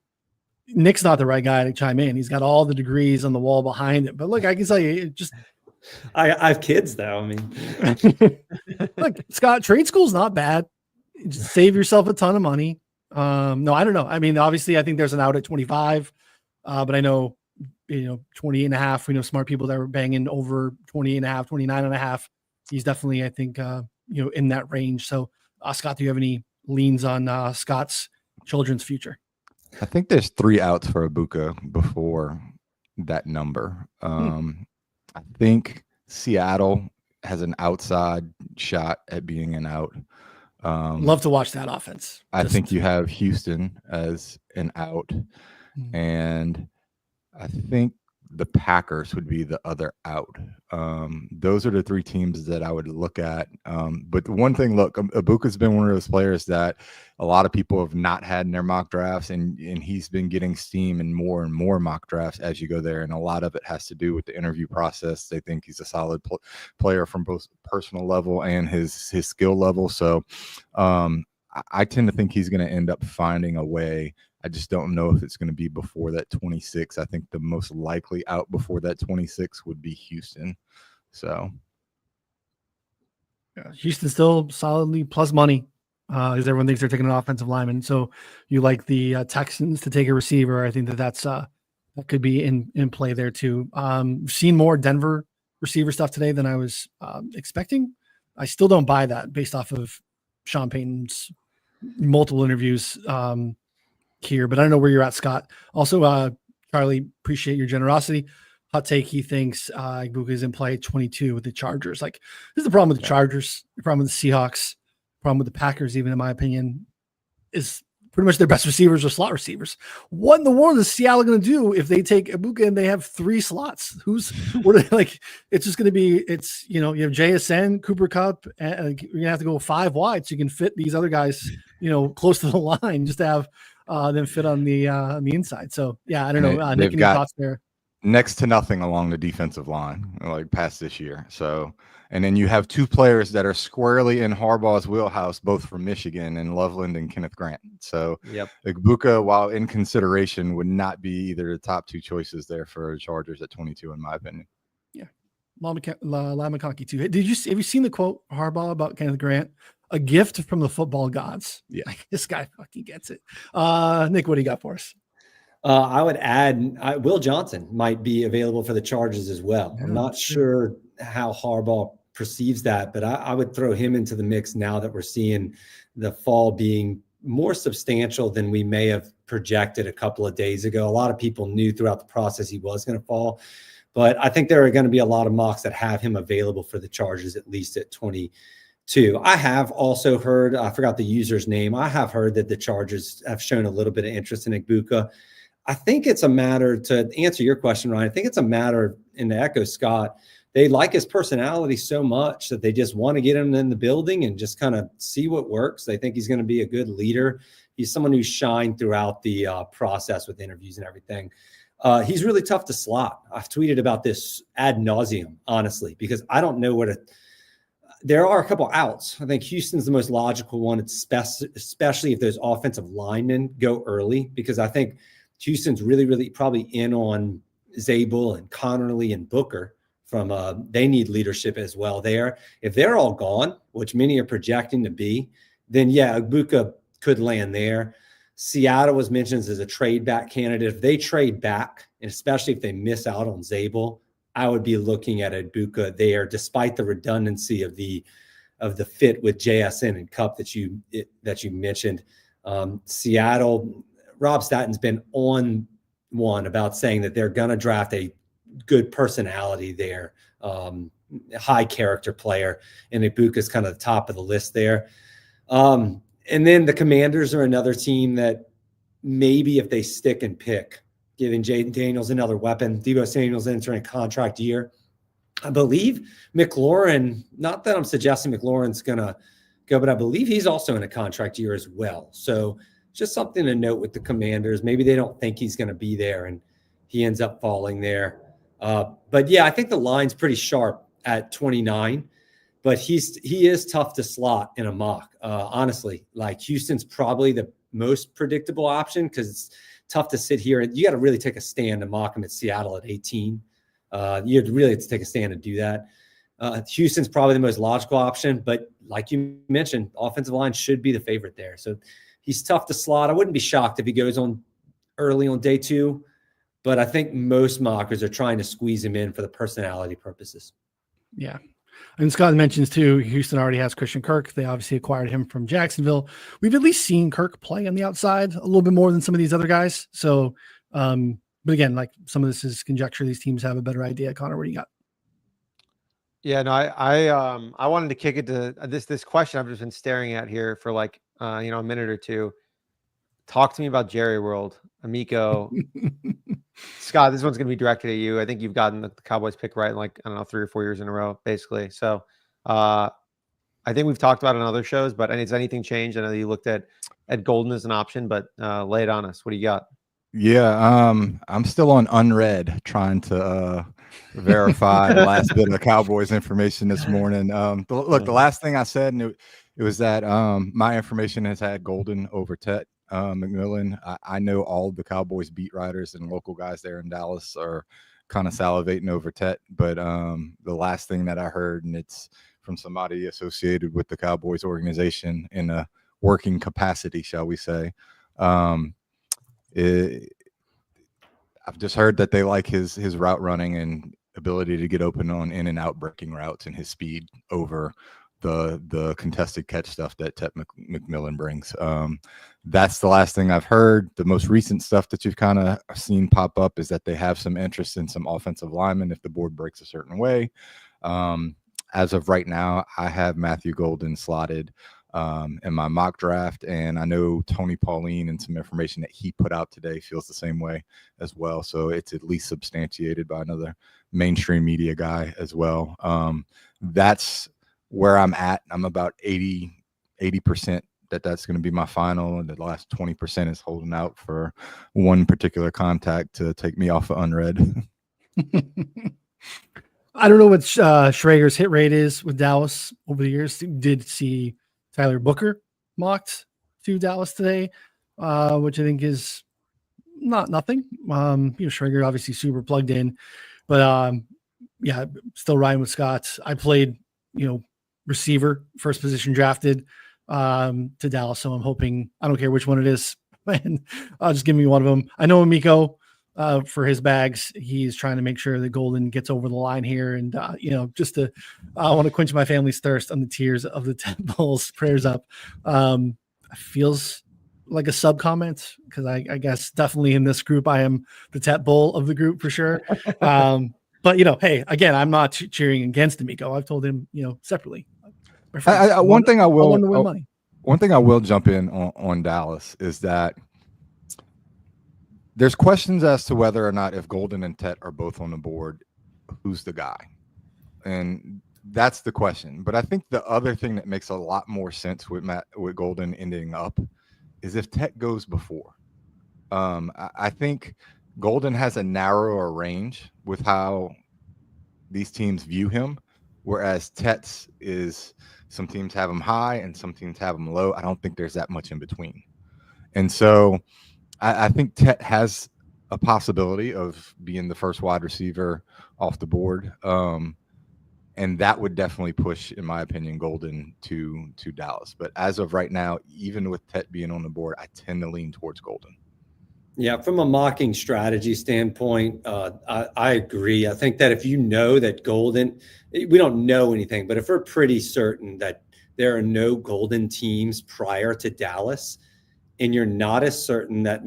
Nick's not the right guy to chime in. He's got all the degrees on the wall behind it, but look, I can tell you, it just I have kids though. I mean, look, Scott, trade school's not bad. Just save yourself a ton of money. No, I don't know. I mean, obviously I think there's an out at 25, but I know, 28.5. We know smart people that are banging over 28.5, 29.5. He's definitely, I think, in that range. So Scott, do you have any leans on Scott's children's future? I think there's 3 outs for Egbuka before that number. I think Seattle has an outside shot at being an out. Love to watch that offense. I think you have Houston as an out, Mhm. and I think the Packers would be the other out. Those are the three teams that I would look at. But the one thing, look, Ibuka's been one of those players that a lot of people have not had in their mock drafts, and he's been getting steam in more and more mock drafts as you go there. And a lot of it has to do with the interview process. They think he's a solid player from both personal level and his skill level. So I tend to think he's going to end up finding a way. I just don't know if it's going to be before that 26. I think the most likely out before that 26 would be Houston. So yeah, Houston's still solidly plus money because everyone thinks they're taking an offensive lineman. So you like the Texans to take a receiver. I think that could be in play there too. Seen more Denver receiver stuff today than I was expecting. I still don't buy that based off of Sean Payton's multiple interviews here, but I don't know where you're at, Scott. Also, Charlie, appreciate your generosity. Hot take, he thinks Ibuka is in play 22 with the Chargers. Like, this is the problem with the Chargers, the problem with the Seahawks, the problem with the Packers, even in my opinion, is pretty much their best receivers are slot receivers. What in the world is Seattle going to do if they take Ibuka and they have 3 slots? What are they, like? It's just going to be, you have JSN, Cooper Kupp, and you're going to have to go 5 wide so you can fit these other guys, close to the line just to have them fit on the inside. So yeah, I don't know. Nick, any thoughts there? Next to nothing along the defensive line, like past this year. So, and then you have 2 players that are squarely in Harbaugh's wheelhouse, both from Michigan, and Loveland and Kenneth Grant. So, Ibuka, while in consideration, would not be either the top 2 choices there for Chargers at 22, in my opinion. Yeah, Lamakaaki too. Have you seen the quote Harbaugh about Kenneth Grant? A gift from the football gods. Yeah, like, this guy fucking gets it. Nick, what do you got for us? I would add Will Johnson might be available for the Chargers as well. Yeah, I'm not sure how Harbaugh perceives that, but I would throw him into the mix now that we're seeing the fall being more substantial than we may have projected a couple of days ago. A lot of people knew throughout the process he was going to fall, but I think there are going to be a lot of mocks that have him available for the Chargers, at least at 22. I have also heard, I forgot the user's name, I have heard that the Chargers have shown a little bit of interest in Ibuka. I think it's a matter, to answer your question, Ryan, I think it's a matter, and to echo Scott, they like his personality so much that they just want to get him in the building and just kind of see what works. They think he's going to be a good leader. He's someone who's shined throughout the process with interviews and everything. He's really tough to slot. I've tweeted about this ad nauseum, honestly, because I don't know there are a couple outs. I think Houston's the most logical one, especially if those offensive linemen go early, because I think Houston's really, really probably in on Zabel and Connerly and Booker they need leadership as well there. If they're all gone, which many are projecting to be, then yeah, Ibuka could land there. Seattle was mentioned as a trade back candidate. If they trade back, and especially if they miss out on Zabel, I would be looking at Ibuka there, despite the redundancy of the fit with JSN and Kupp that you mentioned. Seattle, Rob Statton's been on one about saying that they're going to draft a good personality there, high character player, and Ibuka's kind of the top of the list there. And then the Commanders are another team that maybe if they stick and pick, giving Jaden Daniels another weapon, Deebo Samuel's entering a contract year. I believe McLaurin, not that I'm suggesting McLaurin's going to go, but I believe he's also in a contract year as well. So just something to note with the Commanders. Maybe they don't think he's going to be there and he ends up falling there. But yeah, I think the line's pretty sharp at 29, but he is tough to slot in a mock. Honestly, like Houston's probably the most predictable option because it's tough to sit here and you got to really take a stand to mock him at Seattle at 18. You really have to take a stand and do that. Houston's probably the most logical option, but like you mentioned, offensive line should be the favorite there. So he's tough to slot. I wouldn't be shocked if he goes on early on day 2, but I think most mockers are trying to squeeze him in for the personality purposes. Yeah. And Scott mentions too, Houston already has Christian Kirk. They obviously acquired him from Jacksonville. We've at least seen Kirk play on the outside a little bit more than some of these other guys. So, but again, like some of this is conjecture. These teams have a better idea. Connor, what do you got? Yeah, no, I wanted to kick it to this question I've just been staring at here for like a minute or two. Talk to me about Jerry World, Amico. Scott, this one's going to be directed at you. I think you've gotten the Cowboys pick right in like, I don't know, 3 or 4 years in a row, basically. So I think we've talked about it on other shows, but has anything changed? I know you looked at Golden as an option, but lay it on us. What do you got? Yeah, I'm still on unread trying to verify the last bit of the Cowboys information this morning. Look, the last thing I said, and it was that my information has had Golden over Tet McMillan. I know all the Cowboys beat writers and local guys there in Dallas are kind of salivating over Tet, but the last thing that I heard, and it's from somebody associated with the Cowboys organization in a working capacity, shall we say. I've just heard that they like his route running and ability to get open on in and out breaking routes and his speed over the contested catch stuff that Tet McMillan brings. That's the last thing I've heard. The most recent stuff that you've kind of seen pop up is that they have some interest in some offensive linemen if the board breaks a certain way. As of right now, I have Matthew Golden slotted in my mock draft, and I know Tony Pauline and some information that he put out today feels the same way as well. So it's at least substantiated by another mainstream media guy as well. That's where I'm at. I'm about 80% that's going to be my final, and the last 20% is holding out for one particular contact to take me off of unread. I don't know what Schrager's hit rate is with Dallas over the years. Did see Tyler Booker mocked to Dallas today, which I think is nothing. Schrager obviously super plugged in, but yeah, still riding with Scott. I played, receiver, first position drafted to Dallas, so I'm hoping, I don't care which one it is, and just give me one of them. I know Amico for his bags, he's trying to make sure that Golden gets over the line here, and just to I want to quench my family's thirst on the tears of the Tet Bulls. Prayers up. Feels like a sub comment because I guess definitely in this group I am the Tet Bull of the group for sure. But hey, again, I'm not cheering against Amico. I've told him separately. One thing I will win money. One thing I will jump in on Dallas is that there's questions as to whether or not if Golden and Tet are both on the board, who's the guy? And that's the question. But I think the other thing that makes a lot more sense with Golden ending up is if Tet goes before. I think Golden has a narrower range with how these teams view him, whereas Tet's is some teams have him high and some teams have him low. I don't think there's that much in between. And so I think Tet has a possibility of being the first wide receiver off the board. And that would definitely push, in my opinion, Golden to Dallas. But as of right now, even with Tet being on the board, I tend to lean towards Golden. Yeah, from a mocking strategy standpoint, I agree. I think that if you know that Golden, we don't know anything, but if we're pretty certain that there are no Golden teams prior to Dallas, and you're not as certain that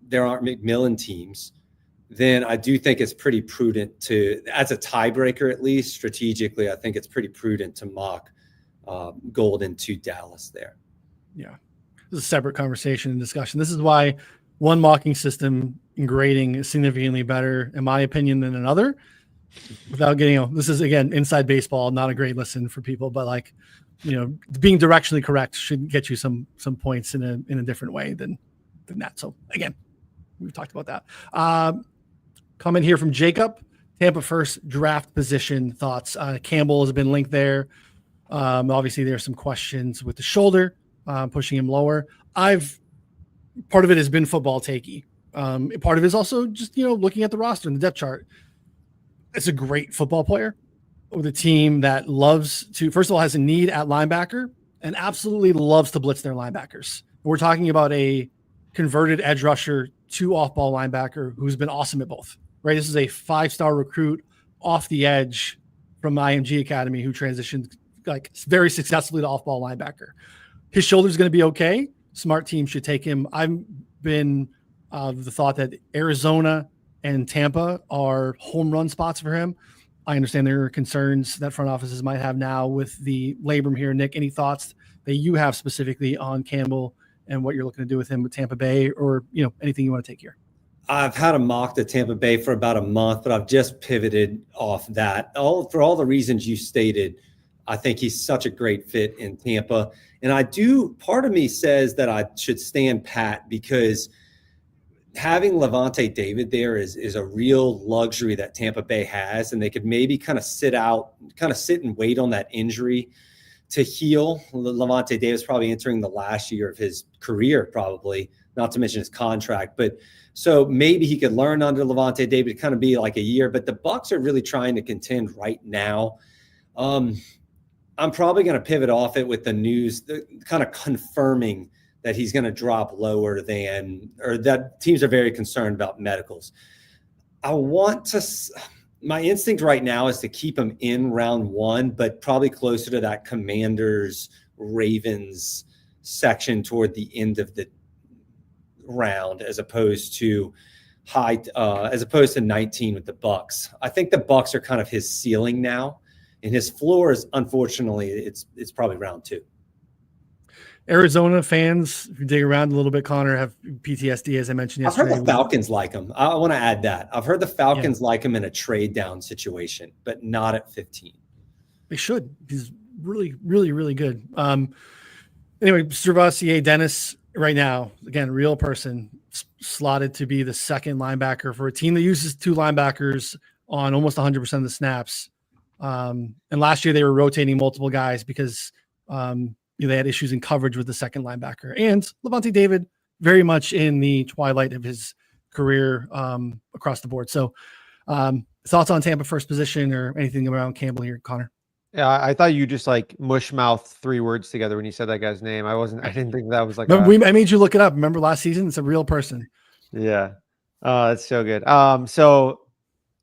there aren't McMillan teams, then I do think it's pretty prudent to, as a tiebreaker at least, strategically, I think it's pretty prudent to mock Golden to Dallas there. Yeah. This is a separate conversation and discussion. This is why one mocking system in grading is significantly better, in my opinion, than another. Without getting, this is again inside baseball, not a great listen for people, but being directionally correct should get you some points in a different way than that. So again, we've talked about that. Comment here from Jacob. Tampa first draft position thoughts. Campbell has been linked there. Obviously, there's some questions with the shoulder. Pushing him lower. Part of it has been football takey. Part of it is also just, looking at the roster and the depth chart. It's a great football player with a team that loves to, first of all, has a need at linebacker and absolutely loves to blitz their linebackers. We're talking about a converted edge rusher to off-ball linebacker who's been awesome at both, right? This is a 5-star recruit off the edge from IMG Academy who transitioned very successfully to off-ball linebacker. His shoulder's going to be okay. Smart team should take him. I've been of the thought that Arizona and Tampa are home run spots for him. I understand there are concerns that front offices might have now with the labrum here. Nick, any thoughts that you have specifically on Campbell and what you're looking to do with him with Tampa Bay, or anything you want to take here? I've had a mock to Tampa Bay for about a month, but I've just pivoted off that. For all the reasons you stated, I think he's such a great fit in Tampa. And part of me says that I should stand pat, because having Levante David there is a real luxury that Tampa Bay has, and they could maybe kind of sit and wait on that injury to heal. Levante Davis probably entering the last year of his career, probably, not to mention his contract. But so maybe he could learn under Levante David to kind of be like a year. But the Bucs are really trying to contend right now. I'm probably going to pivot off it with the news, kind of confirming that he's going to drop lower than, or that teams are very concerned about medicals. My instinct right now is to keep him in round 1, but probably closer to that Commanders Ravens section toward the end of the round, as opposed to 19 with the Bucs. I think the Bucs are kind of his ceiling now, and his floor is, unfortunately, it's probably round 2. Arizona fans, if you dig around a little bit, Connor, have PTSD, as I mentioned yesterday. I've heard the Falcons like him. I want to add that. I've heard the Falcons like him in a trade down situation, but not at 15. They should. He's really, really, really good. Anyway, Servassier Dennis right now, again, real person, slotted to be the second linebacker for a team that uses 2 linebackers on almost 100% of the snaps. And last year they were rotating multiple guys because they had issues in coverage with the second linebacker. And Levante David, very much in the twilight of his career across the board. So thoughts on Tampa first position or anything around Campbell here, Connor? Yeah, I thought you just like mush mouthed 3 words together when you said that guy's name. I didn't think that was like. I made you look it up. Remember last season? It's a real person. Yeah, that's so good. So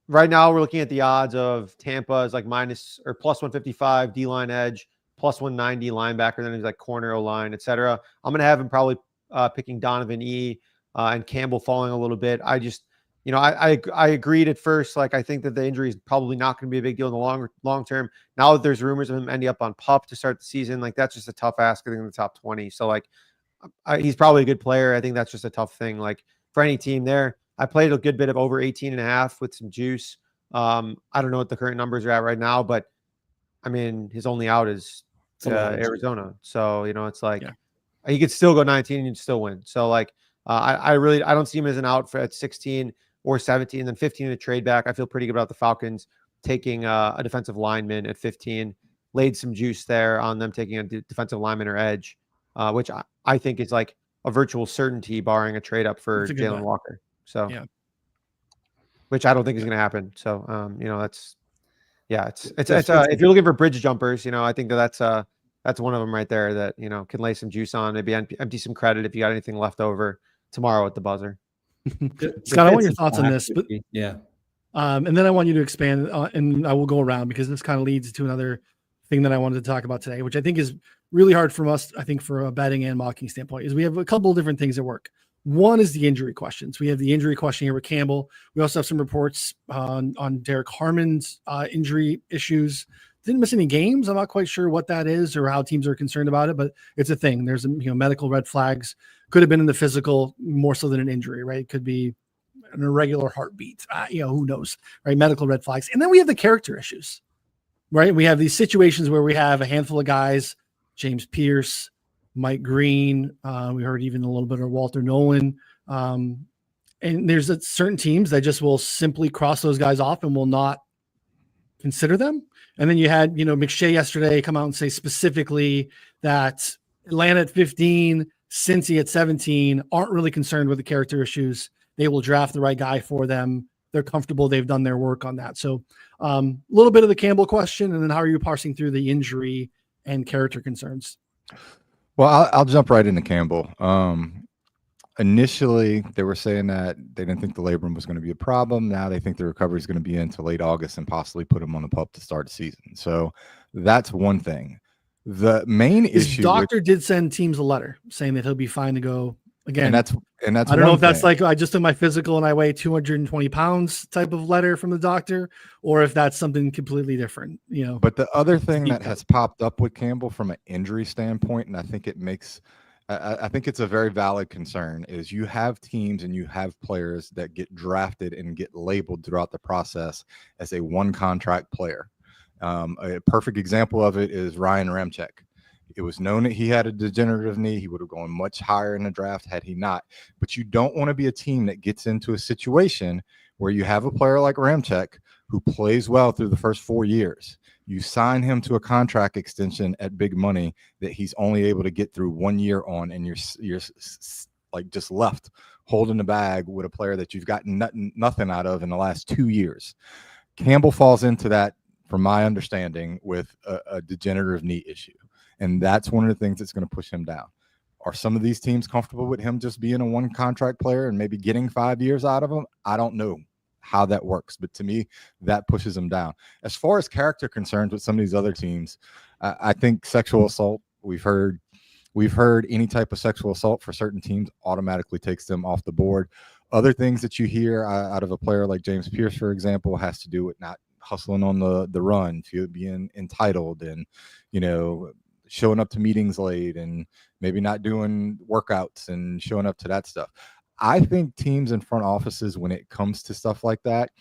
right now we're looking at the odds of Tampa is like minus or plus 155 D line edge, plus 190 linebacker. Then he's like corner, O-line, etc. I'm gonna have him probably picking Donovan E and Campbell falling a little bit. I agreed at first. Like, I think that the injury is probably not going to be a big deal in the long term. Now that there's rumors of him ending up on PUP to start the season, like that's just a tough ask. I think in the top 20. So like, he's probably a good player. I think that's just a tough thing. Like for any team there, I played a good bit of over 18.5 with some juice. I don't know what the current numbers are at right now, but I mean, his only out is Arizona. So, it's like he could still go 19 and you'd still win. So like, I don't see him as an out at 16 or 17, then 15 to trade back. I feel pretty good about the Falcons taking a defensive lineman at 15, laid some juice there on them taking a defensive lineman or edge, which I think is like a virtual certainty barring a trade up for Jalen Walker. So, which I don't think is going to happen. So, it's if you're looking for bridge jumpers, I think that's one of them right there that, can lay some juice on, maybe empty some credit if you got anything left over tomorrow at the buzzer. Scott, I want your thoughts on this, but yeah. And then I want you to expand, and I will go around because this kind of leads to another thing that I wanted to talk about today, which I think is really hard from us. I think for a betting and mocking standpoint is we have a couple of different things at work. One is the injury questions. We have the injury question here with Campbell. We also have some reports on Derek Harmon's injury issues. Didn't miss any games. I'm not quite sure what that is or how teams are concerned about it, but it's a thing. There's medical red flags. Could have been in the physical more so than an injury, right? It could be an irregular heartbeat. Who knows, right? Medical red flags. And then we have the character issues, right? We have these situations where we have a handful of guys, James Pierce, Mike Green. We heard even a little bit of Walter Nolan. And there's certain teams that just will simply cross those guys off and will not consider them. And then you had, McShay yesterday come out and say specifically that Atlanta at 15, Cincy at 17 aren't really concerned with the character issues. They will draft the right guy for them. They're comfortable. They've done their work on that. So a little bit of the Campbell question, and then how are you parsing through the injury and character concerns? Well, I'll jump right into Campbell. Initially, they were saying that they didn't think the labrum was going to be a problem. Now they think the recovery is going to be into late August and possibly put him on the PUP to start the season. So that's one thing. The main issue. His doctor did send teams a letter saying that he'll be fine to go Again, and that's I don't know one if that's thing. like I just took my physical and I weigh 220 pounds type of letter from the doctor, or if that's something completely different. But the other thing deep that cut. has popped up with Campbell from an injury standpoint, and I think it makes, I think it's a very valid concern, is you have teams and you have players that get drafted and get labeled throughout the process as a one contract player. A perfect example of it is Ryan Ramczyk. It was known that he had a degenerative knee. He would have gone much higher in the draft had he not. But you don't want to be a team that gets into a situation where you have a player like Ramczyk who plays well through the first 4 years. You sign him to a contract extension at big money that he's only able to get through 1 year on, and you're like just left holding the bag with a player that you've gotten nothing out of in the last 2 years. Campbell falls into that, from my understanding, with a degenerative knee issue. And that's one of the things that's going to push him down. Are some of these teams comfortable with him just being a one contract player and maybe getting 5 years out of him? I don't know how that works, but to me, that pushes him down. As far as character concerns with some of these other teams, I think sexual assault, we've heard any type of sexual assault for certain teams automatically takes them off the board. Other things that you hear out of a player like James Pierce, for example, has to do with not hustling on the run, being entitled, and showing up to meetings late and maybe not doing workouts and showing up to that stuff. I think teams in front offices, when it comes to stuff like that,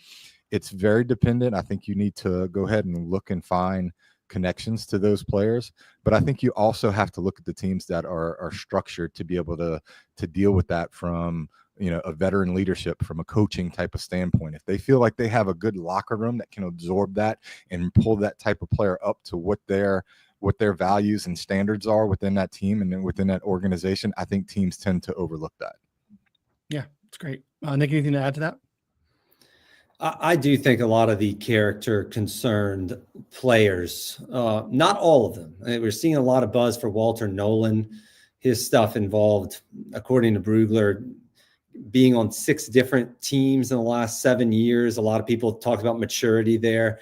it's very dependent. I think you need to go ahead and look and find connections to those players. But I think you also have to look at the teams that are structured to be able to deal with that from a veteran leadership, from a coaching type of standpoint. If they feel like they have a good locker room that can absorb that and pull that type of player up to what their values and standards are within that team and then within that organization, I think teams tend to overlook that. Yeah, it's great. Nick, anything to add to that? I do think a lot of the character concerned players, not all of them. We're seeing a lot of buzz for Walter Nolan. His stuff involved, according to Brugler, being on 6 different teams in the last 7 years. A lot of people talk about maturity there,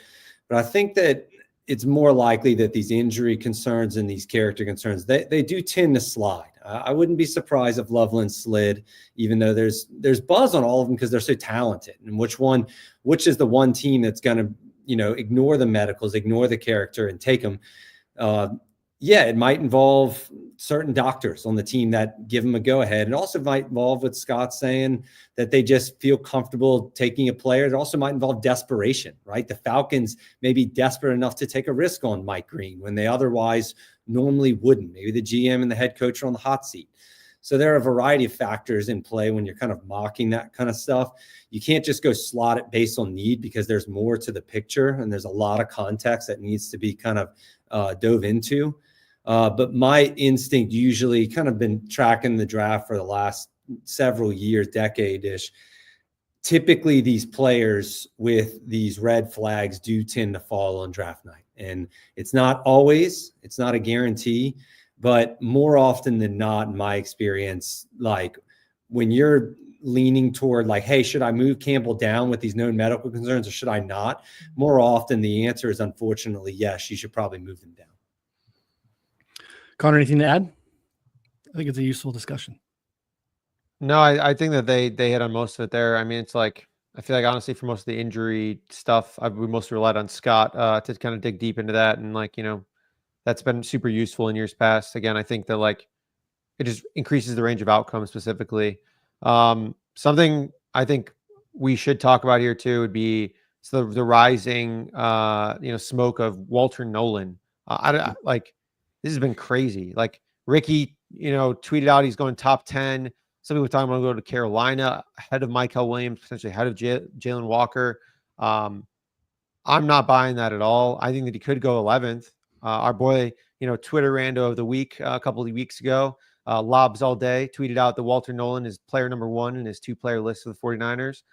but I think that it's more likely that these injury concerns and these character concerns, they do tend to slide. I wouldn't be surprised if Loveland slid, even though there's buzz on all of them because they're so talented. And which is the one team that's going to, ignore the medicals, ignore the character, and take them? Yeah, it might involve certain doctors on the team that give them a go-ahead. It also might involve what Scott's saying, that they just feel comfortable taking a player. It also might involve desperation, right? The Falcons may be desperate enough to take a risk on Mike Green when they otherwise normally wouldn't. Maybe the GM and the head coach are on the hot seat. So there are a variety of factors in play when you're kind of mocking that kind of stuff. You can't just go slot it based on need, because there's more to the picture and there's a lot of context that needs to be kind of dove into. But my instinct, usually kind of been tracking the draft for the last several years, decade-ish. Typically, these players with these red flags do tend to fall on draft night. And it's not always, it's not a guarantee, but more often than not, in my experience, like when you're leaning toward like, hey, should I move Campbell down with these known medical concerns or should I not? More often the answer is unfortunately, yes, you should probably move them down. Connor, anything to add? I think it's a useful discussion. No, I think that they hit on most of it there. I mean, it's like, I feel like honestly for most of the injury stuff, we mostly relied on Scott to kind of dig deep into that. And like, that's been super useful in years past. Again, I think that like it just increases the range of outcomes specifically. Something I think we should talk about here too would be the rising, smoke of Walter Nolan. Like this has been crazy. Like Ricky, tweeted out he's going top 10. Some people talking about going to Carolina ahead of Michael Williams, potentially ahead of Jalen Walker. I'm not buying that at all. I think that he could go 11th. Our boy, Twitter rando of the week a couple of weeks ago, Lobs All Day, tweeted out that Walter Nolan is player number 1 in his 2-player list of the 49ers.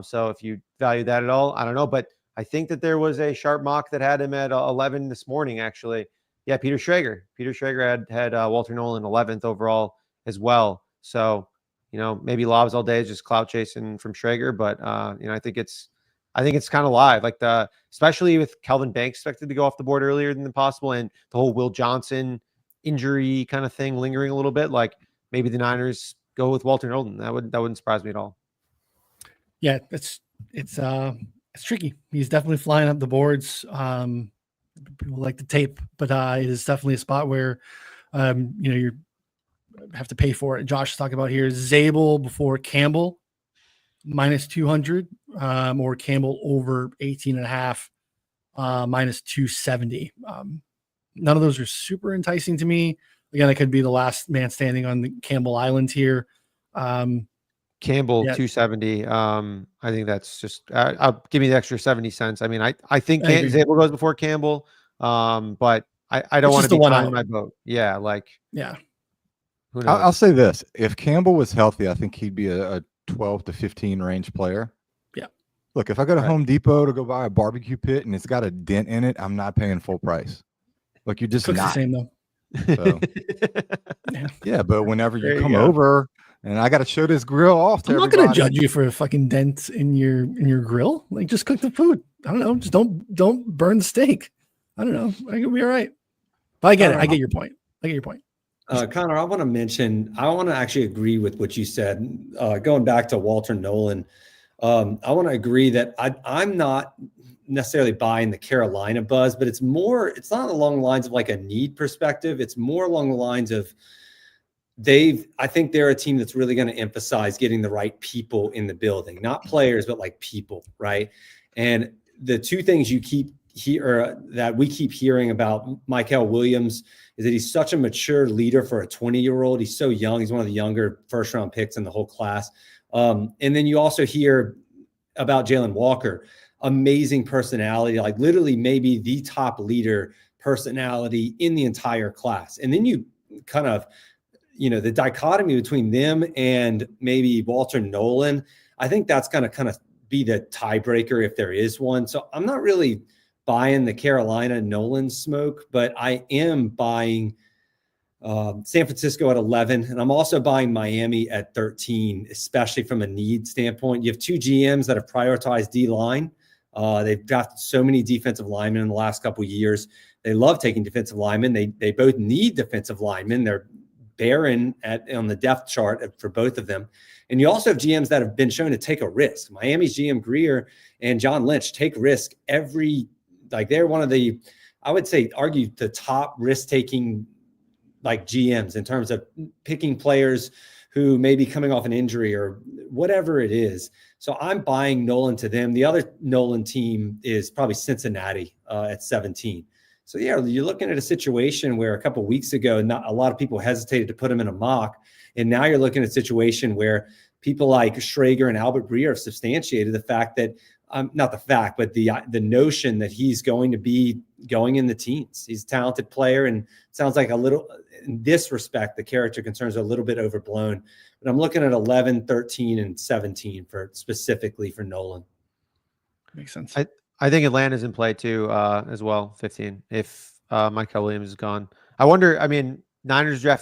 So if you value that at all, I don't know. But I think that there was a sharp mock that had him at 11 this morning, actually. Yeah, Peter Schrager. Peter Schrager had Walter Nolan 11th overall as well. So, maybe Lobs All Day is just clout chasing from Schrager, but I think it's kind of live. Like especially with Kelvin Banks expected to go off the board earlier than possible, and the whole Will Johnson injury kind of thing lingering a little bit. Like maybe the Niners go with Walter Nolan. That wouldn't surprise me at all. Yeah, it's tricky. He's definitely flying up the boards. People like the tape, but it is definitely a spot where you have to pay for it. Josh is talking about here Zabel before Campbell minus 200, or Campbell over 18.5 minus 270. None of those are super enticing to me. Again, it could be the last man standing on the Campbell Island here. Campbell Yeah. 270. I think that's just I'll give me the extra 70 cents. I mean, I think I agree. Zabel goes before Campbell. But I don't It's want just to the be one tying out. my boat. Yeah, like Yeah. who knows? I'll say this: if Campbell was healthy, I think he'd be a 12 to 15 range player. Yeah. Look, if I go to Right. Home Depot to go buy a barbecue pit and it's got a dent in it, I'm not paying full price. Like, you're just Cooks the not. same though. So, yeah, but whenever There you you come go. over and I got to show this grill off to I'm not going to everybody, judge you for a fucking dent in your grill. Like, just cook the food. I don't know. Just don't burn the steak. I don't know. I could be all right. But I get it. I get your point. Connor, I want to actually agree with what you said. Going back to Walter Nolan, I want to agree that I'm not necessarily buying the Carolina buzz, but it's not along the lines of like a need perspective. It's more along the lines of I think they're a team that's really going to emphasize getting the right people in the building, not players, but like people, right? And the two things you keep that we keep hearing about Michael Williams is that he's such a mature leader for a 20-year-old. He's so young. He's one of the younger first-round picks in the whole class. And then you also hear about Jalen Walker, amazing personality, like literally maybe the top leader personality in the entire class. And then you kind of, the dichotomy between them and maybe Walter Nolan, I think that's going to kind of be the tiebreaker if there is one. So I'm not really buying the Carolina Nolan smoke, but I am buying San Francisco at 11, and I'm also buying Miami at 13, especially from a need standpoint. You have two GMs that have prioritized D-line. They've drafted so many defensive linemen in the last couple of years. They love taking defensive linemen. They both need defensive linemen. They're barren on the depth chart for both of them. And you also have GMs that have been shown to take a risk. Miami's GM Greer and John Lynch take risk they're one of the, I would say, argue the top risk-taking like GMs in terms of picking players who may be coming off an injury or whatever it is. So I'm buying Nolan to them. The other Nolan team is probably Cincinnati at 17. So yeah, you're looking at a situation where a couple of weeks ago, not a lot of people hesitated to put him in a mock. And now you're looking at a situation where people like Schrager and Albert Breer have substantiated the fact that, not the fact, but the notion that he's going to be going in the teens. He's a talented player, and it sounds like a little, in this respect, the character concerns are a little bit overblown. But I'm looking at 11, 13, and 17 specifically for Nolan. Makes sense. I think Atlanta's in play too, as well. 15 if Michael Williams is gone. I wonder. I mean, Niners draft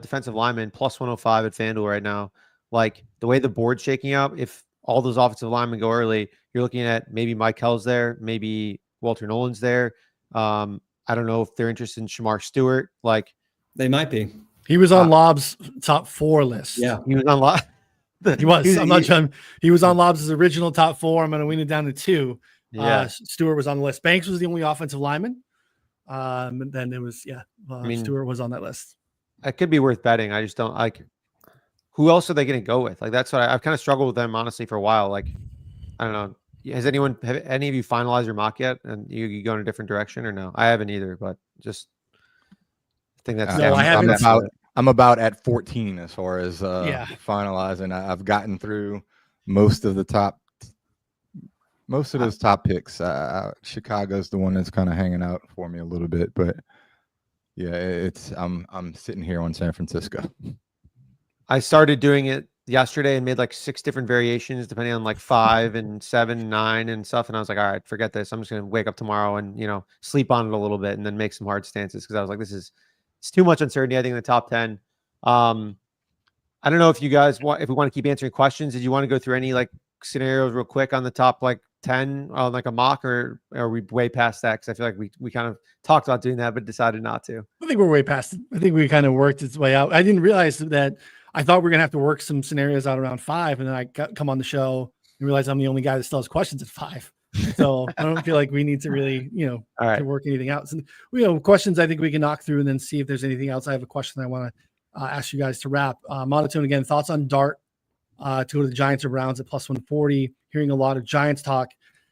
defensive lineman plus 105 at FanDuel right now. Like the way the board's shaking out, if all those offensive linemen go early, you're looking at maybe Mike Hell's there, maybe Walter Nolan's there. I don't know if they're interested in Shamar Stewart. Like they might be. He was on Lob's top 4 list. Yeah, he was on Lob. He was. I'm not sure. He was on Lob's original top 4. I'm going to win it down to 2. Yeah, Stewart was on the list. Banks was the only offensive lineman. And then it was Stewart was on that list. It could be worth betting. I just don't like. Who else are they going to go with? Like that's what I've kind of struggled with them honestly for a while. Like I don't know. Have any of you finalized your mock yet? And you go in a different direction or no? I haven't either, but just I think that's No, I haven't. I'm about at 14 as far as finalizing. I've gotten through most of those top picks. Chicago's the one that's kind of hanging out for me a little bit, but yeah, I'm sitting here on San Francisco. I started doing it yesterday and made like 6 different variations depending on like 5 and 7, 9 and stuff. And I was like, all right, forget this. I'm just going to wake up tomorrow and, sleep on it a little bit and then make some hard stances. Cause I was like, it's too much uncertainty. I think in the top 10, I don't know if you guys if we want to keep answering questions, did you want to go through any like scenarios real quick on the top, like 10 on like a mock, or are we way past that? Cause I feel like we kind of talked about doing that, but decided not to. I think we're way past it. I think we kind of worked its way out. I didn't realize that I thought we were gonna have to work some scenarios out around 5, and then come on the show and realize I'm the only guy that still has questions at 5. So I don't feel like we need to really, All right. to work anything out. So, questions I think we can knock through and then see if there's anything else. I have a question I want to ask you guys to wrap. Monotone again, thoughts on Dart to go to the Giants or Browns at plus 140. Hearing a lot of Giants talk.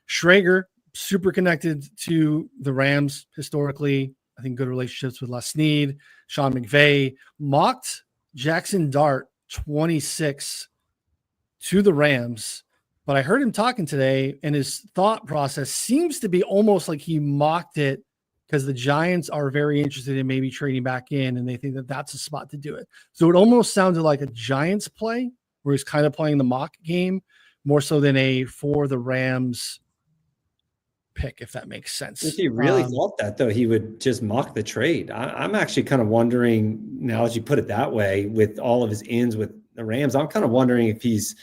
Schrager, super connected to the Rams historically. I think good relationships with Les Snead, Sean McVay. Mocked Jackson Dart 26 to the Rams. But I heard him talking today, and his thought process seems to be almost like he mocked it because the Giants are very interested in maybe trading back in, and they think that that's a spot to do it. So it almost sounded like a Giants play where he's kind of playing the mock game more so than a for the Rams pick, if that makes sense. If he really thought that, though, he would just mock the trade. I'm actually kind of wondering now, as you put it that way, with all of his ins with the Rams, I'm kind of wondering if he's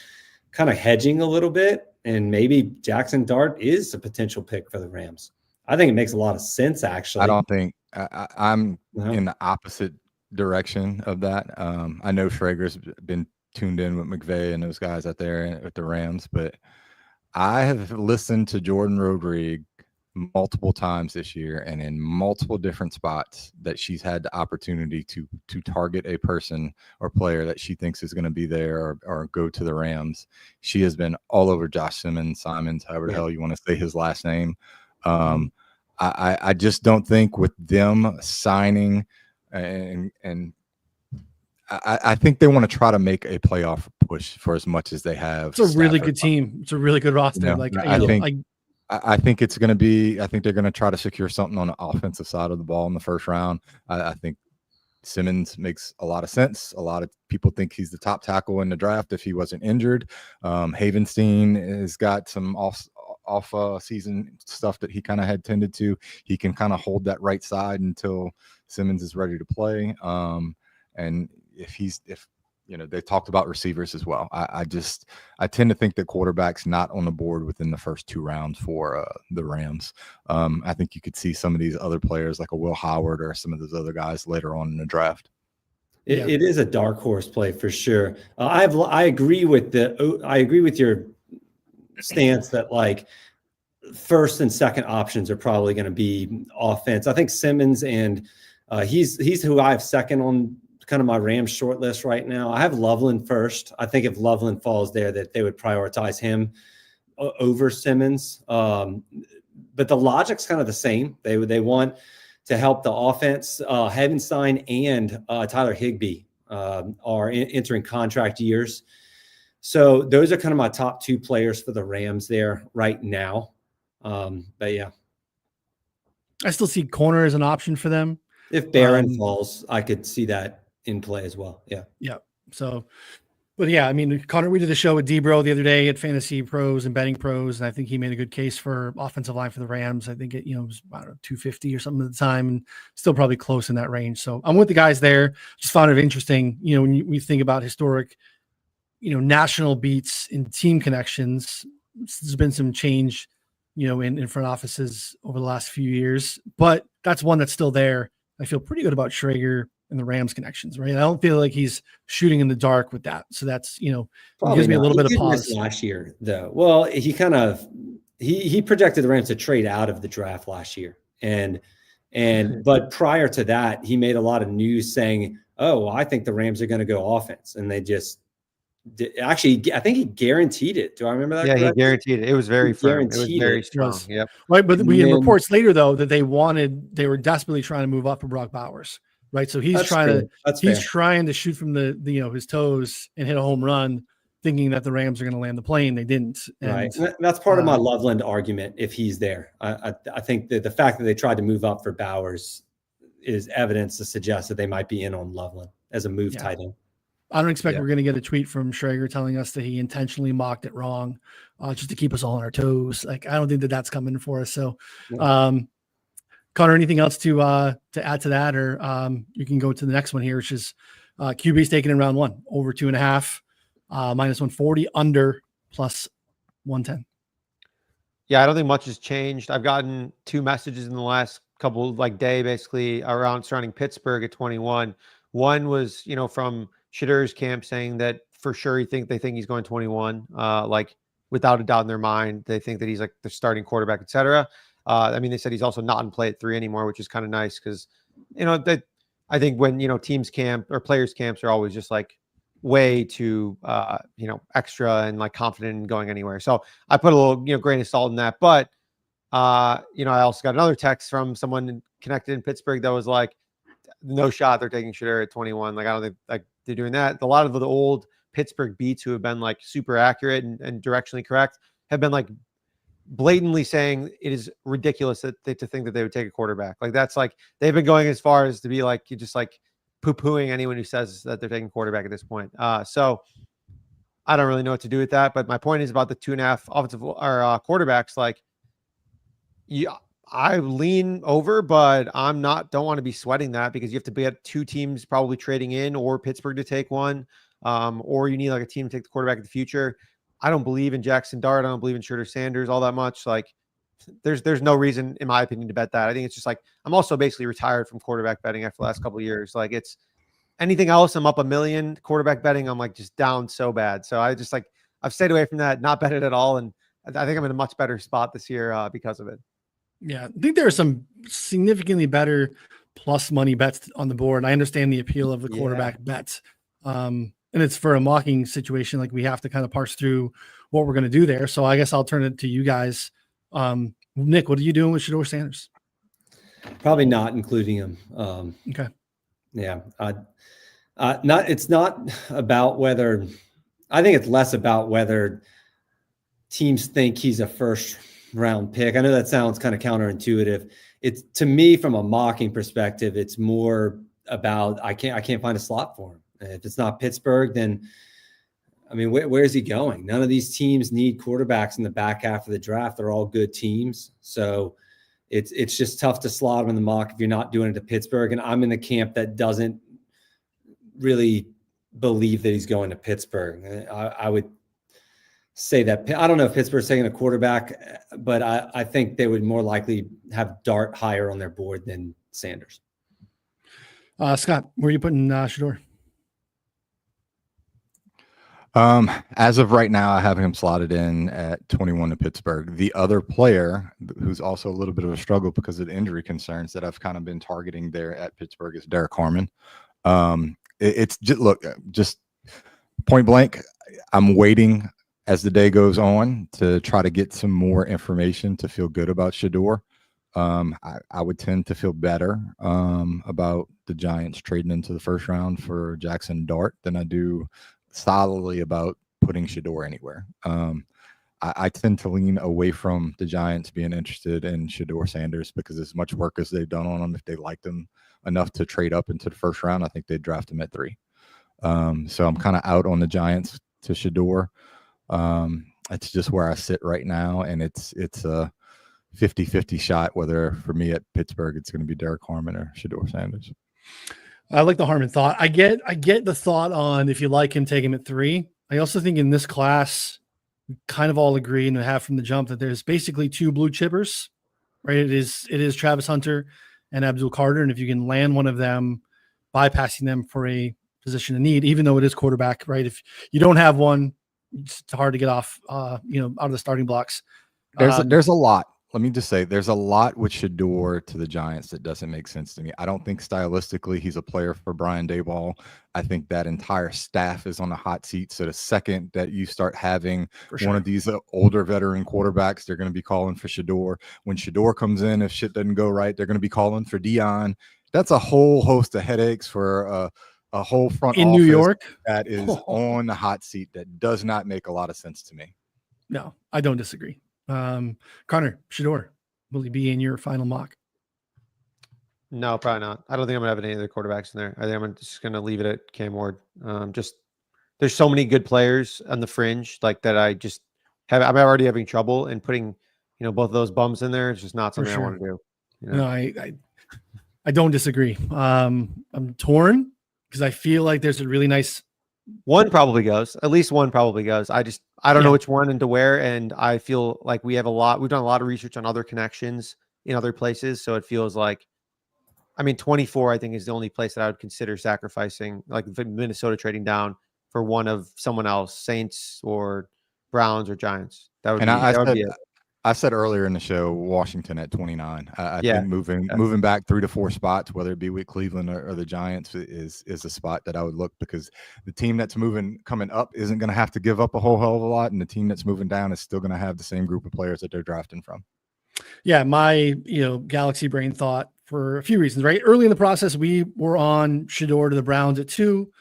kind of hedging a little bit, and maybe Jackson Dart is a potential pick for the Rams. I think it makes a lot of sense, actually. I don't think I'm in the opposite direction of that. I know Schrager's been tuned in with McVay and those guys out there at the Rams, but I have listened to Jordan Rodriguez multiple times this year and in multiple different spots that she's had the opportunity to target a person or player that she thinks is going to be there or go to the Rams. She has been all over Josh Simons, however the hell you want to say his last name. I just don't think with them signing and I think they want to try to make a playoff push for as much as they have. It's a really good team. It's a really good roster. I think it's going to be. I think they're going to try to secure something on the offensive side of the ball in the first round. I think Simmons makes a lot of sense. A lot of people think he's the top tackle in the draft if he wasn't injured. Havenstein has got some off season stuff that he kind of had tended to. He can kind of hold that right side until Simmons is ready to play. And if they talked about receivers as well. I tend to think that quarterback's not on the board within the first 2 rounds for the Rams. I think you could see some of these other players like a Will Howard or some of those other guys later on in the draft. It is a dark horse play for sure. I agree with your stance that like first and second options are probably going to be offense. I think Simmons and he's who I have second on kind of my Rams short list right now. I have Loveland first. I think if Loveland falls there, that they would prioritize him over Simmons. But the logic's kind of the same. They want to help the offense. Havenstein and Tyler Higbee are entering contract years. So those are kind of my top 2 players for the Rams there right now. But yeah. I still see corner as an option for them. If Barron falls, I could see that in play as well. Yeah. Yeah. So, but yeah, I mean, Connor, we did a show with Debro the other day at Fantasy Pros and Betting Pros, and I think he made a good case for offensive line for the Rams. I think it, was about 250 or something at the time, and still probably close in that range. So I'm with the guys there. Just found it interesting, when we think about historic, national beats in team connections. There's been some change, in front offices over the last few years, but that's one that's still there. I feel pretty good about Schrager and the Rams connections, right? I don't feel like he's shooting in the dark with that. So that's, gives me a little bit of pause. Last year, though. Well, he kind of he projected the Rams to trade out of the draft last year. But prior to that, he made a lot of news saying, oh, I think the Rams are going to go offense. And they just actually, I think he guaranteed it. Do I remember that? Yeah, correctly? He guaranteed it. It was very firm. It was very strong. Yep. Right. But we had reports later, though, that they were desperately trying to move up for Brock Bowers. Right. So he's trying to shoot from the his toes and hit a home run, thinking that the Rams are going to land the plane. They didn't. And that's part of my Loveland argument. If he's there, I think that the fact that they tried to move up for Bowers is evidence to suggest that they might be in on Loveland as a move tight end. I don't expect we're going to get a tweet from Schrager telling us that he intentionally mocked it wrong, just to keep us all on our toes. Like, I don't think that that's coming for us. So, Connor, anything else to add to that, or you can go to the next one here, which is QB's taken in round 1, over 2.5, minus 140, under plus 110. Yeah, I don't think much has changed. I've gotten 2 messages in the last couple day, basically surrounding Pittsburgh at 21. One was, from Shadur's camp saying that for sure they think he's going 21. Like without a doubt in their mind, they think that he's like the starting quarterback, etc. I mean, they said he's also not in play at 3 anymore, which is kind of nice because, that I think when, teams camp or players camps are always just like way too, extra and like confident in going anywhere. So I put a little, grain of salt in that. But, I also got another text from someone connected in Pittsburgh that was like, no shot they're taking Shadur at 21. Like, I don't think like they're doing that. A lot of the old Pittsburgh beats who have been like super accurate and directionally correct have been like blatantly saying it is ridiculous to think that they would take a quarterback. Like that's like they've been going as far as to be like you just like poo-pooing anyone who says that they're taking quarterback at this point. So I don't really know what to do with that. But my point is about the 2.5 offensive or quarterbacks. Like, I lean over, but don't want to be sweating that because you have to be at 2 teams probably trading in or Pittsburgh to take one. Or you need like a team to take the quarterback in the future. I don't believe in Jackson Dart. I don't believe in Shooter Sanders all that much. Like there's no reason, in my opinion, to bet that. I think it's just like, I'm also basically retired from quarterback betting after the last couple of years. Like it's anything else, I'm up $1 million. Quarterback betting, I'm like just down so bad. So I just like, I've stayed away from that, not bet it at all. And I think I'm in a much better spot this year because of it. Yeah. I think there are some significantly better plus money bets on the board. I understand the appeal of the quarterback bets. And it's for a mocking situation. Like we have to kind of parse through what we're going to do there. So I guess I'll turn it to you guys. Nick, what are you doing with Shador Sanders? Probably not including him. Okay. Yeah. It's not about whether, I think it's less about whether teams think he's a first round pick. I know that sounds kind of counterintuitive. It's, to me, from a mocking perspective, it's more about, I can't find a slot for him. If it's not Pittsburgh, then I mean, where is he going? None of these teams need quarterbacks in the back half of the draft. They're all good teams. So it's just tough to slot him in the mock if you're not doing it to Pittsburgh. And I'm in the camp that doesn't really believe that he's going to Pittsburgh. I would say that, I don't know if Pittsburgh's taking a quarterback, but I think they would more likely have Dart higher on their board than Sanders. Scott, where are you putting Shador? As of right now, I have him slotted in at 21 to Pittsburgh. The other player who's also a little bit of a struggle because of the injury concerns that I've kind of been targeting there at Pittsburgh is Derek Harmon. It's just point blank. I'm waiting as the day goes on to try to get some more information to feel good about Shador. I would tend to feel better about the Giants trading into the first round for Jackson Dart than I do solidly about putting Shador anywhere. I tend to lean away from the Giants being interested in Shador Sanders because as much work as they've done on him, if they liked him enough to trade up into the first round, I think they'd draft him at 3. So I'm kind of out on the Giants to Shador. It's just where I sit right now, and it's a 50-50 shot whether for me at Pittsburgh it's going to be Derek Harmon or Shador Sanders. I like the Harmon thought. I get the thought on if you like him, take him at 3. I also think in this class, we kind of all agree and have from the jump that there's basically 2 blue chippers, right? It is Travis Hunter and Abdul Carter. And if you can land one of them, bypassing them for a position of need, even though it is quarterback, right? If you don't have one, it's hard to get off, out of the starting blocks. There's a lot. Let me just say there's a lot with Shador to the Giants that doesn't make sense to me. I don't think stylistically he's a player for Brian Daboll. I think that entire staff is on a hot seat. So the second that you start having one of these older veteran quarterbacks, they're going to be calling for Shador. When Shador comes in, if shit doesn't go right, they're going to be calling for Dion. That's a whole host of headaches for a whole front in office New York that is on the hot seat. That does not make a lot of sense to me. No, I don't disagree. Connor, Shador, will he be in your final mock? No, probably not. I don't think I'm gonna have any other quarterbacks in there. I think I'm just gonna leave it at Cam Ward. Just there's so many good players on the fringe like that. I'm already having trouble and putting, both of those bums in there. It's just not something I want to do. No, I don't disagree. I'm torn because I feel like there's a really nice one probably goes. At least one probably goes. I don't know which one and to where. And I feel like we've done a lot of research on other connections in other places. So it feels like I mean, 24, I think, is the only place that I would consider sacrificing, like Minnesota trading down for one of someone else, Saints or Browns or Giants. That would And be I that would said be it. I said earlier in the show, Washington at 29. I Yeah. think moving back 3 to 4 spots, whether it be with Cleveland or the Giants, is a spot that I would look, because the team that's coming up isn't going to have to give up a whole hell of a lot, and the team that's moving down is still going to have the same group of players that they're drafting from. Yeah, my Galaxy brain thought for a few reasons, right? Early in the process, we were on Shedeur to the Browns at 2.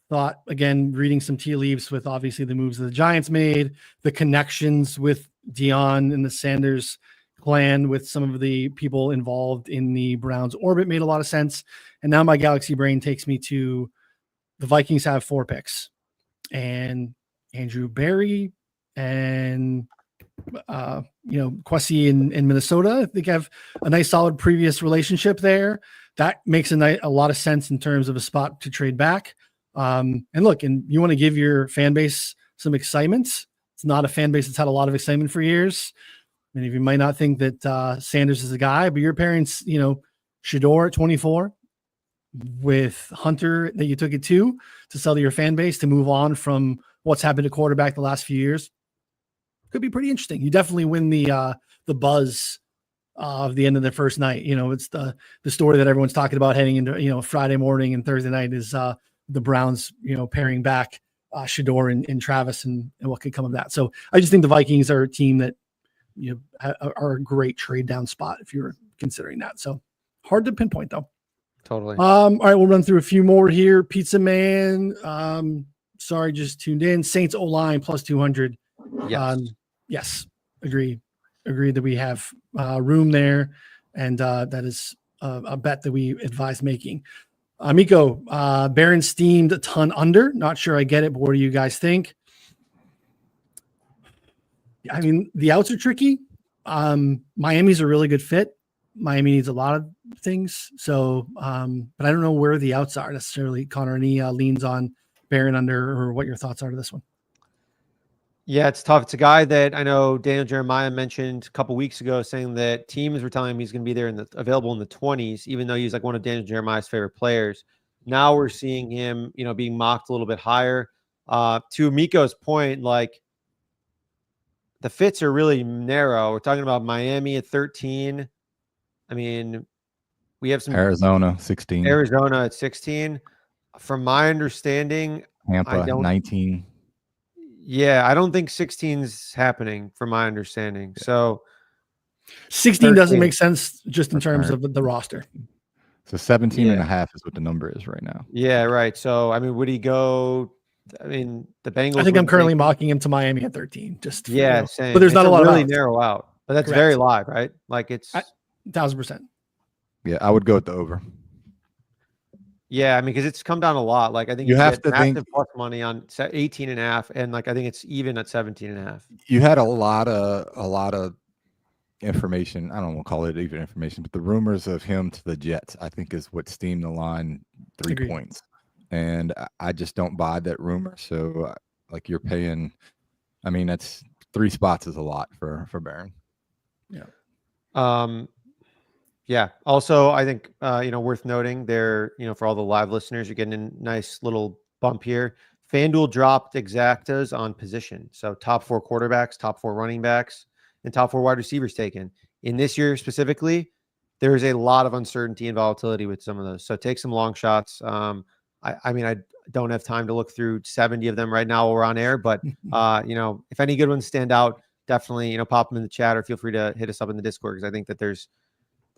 Thought, again, reading some tea leaves with obviously the moves that the Giants made, the connections with Dion and the Sanders clan with some of the people involved in the Browns orbit made a lot of sense. And now my Galaxy brain takes me to the Vikings have 4 picks, and Andrew Berry and Kwesi in Minnesota, I think, have a nice solid previous relationship there. That makes a lot of sense in terms of a spot to trade back. And look, and you want to give your fan base some excitement. It's not a fan base that's had a lot of excitement for years. Many of you might not think that Sanders is a guy, but your parents, Shedeur at 24 with Hunter that you took it to sell to your fan base to move on from what's happened to quarterback the last few years. Could be pretty interesting. You definitely win the buzz of the end of the first night. It's the story that everyone's talking about heading into, Friday morning and Thursday night is the Browns, pairing back Shedeur and Travis and what could come of that. So I just think the Vikings are a team that, are a great trade down spot if you're considering that. So hard to pinpoint though. Totally. All right, we'll run through a few more here. Pizza Man, sorry, just tuned in. Saints O-line plus 200. Yes. Yes, agree that we have room there, and that is a bet that we advise making. Miko, Barron steamed a ton under. Not sure I get it, but what do you guys think? I mean, the outs are tricky. Miami's a really good fit. Miami needs a lot of things. So, but I don't know where the outs are necessarily. Connor, any leans on Barron under, or what your thoughts are to this one? Yeah, it's tough. It's a guy that I know Daniel Jeremiah mentioned a couple weeks ago, saying that teams were telling him he's going to be there available in the 20s, even though he's like one of Daniel Jeremiah's favorite players. Now we're seeing him, being mocked a little bit higher. To Miko's point, like the fits are really narrow. We're talking about Miami at 13. I mean, we have some Arizona 16, Arizona at 16. From my understanding, Tampa 19. Yeah, I don't think 16's happening from my understanding. Yeah. So 16 doesn't make sense just in terms of the roster. So 17 and a half is what the number is right now. Yeah, right. So, I mean, would he go? I mean, the Bengals. I think I'm currently mocking him to Miami at 13. Just same. But there's not a lot really of narrow out. But that's Correct. very live, right? Like it's 1,000%. Yeah, I would go with the over. Yeah, I mean, because it's come down a lot. Like I think you have to massive think plus money on 18 and a half, and like I think it's even at 17 and a half. You had a lot of information. I don't want to call it even information, but the rumors of him to the Jets, I think, is what steamed the line 3 Agreed. points. And I just don't buy that rumor. So like you're paying, I mean, that's 3 spots is a lot for Barron. Yeah. Yeah. Also, I think worth noting there, for all the live listeners, you're getting a nice little bump here. FanDuel dropped exactas on position. So top 4 quarterbacks, top 4 running backs, and top 4 wide receivers taken. In this year specifically, there is a lot of uncertainty and volatility with some of those. So take some long shots. I mean, I don't have time to look through 70 of them right now while we're on air, but if any good ones stand out, definitely, pop them in the chat or feel free to hit us up in the Discord, because I think that there's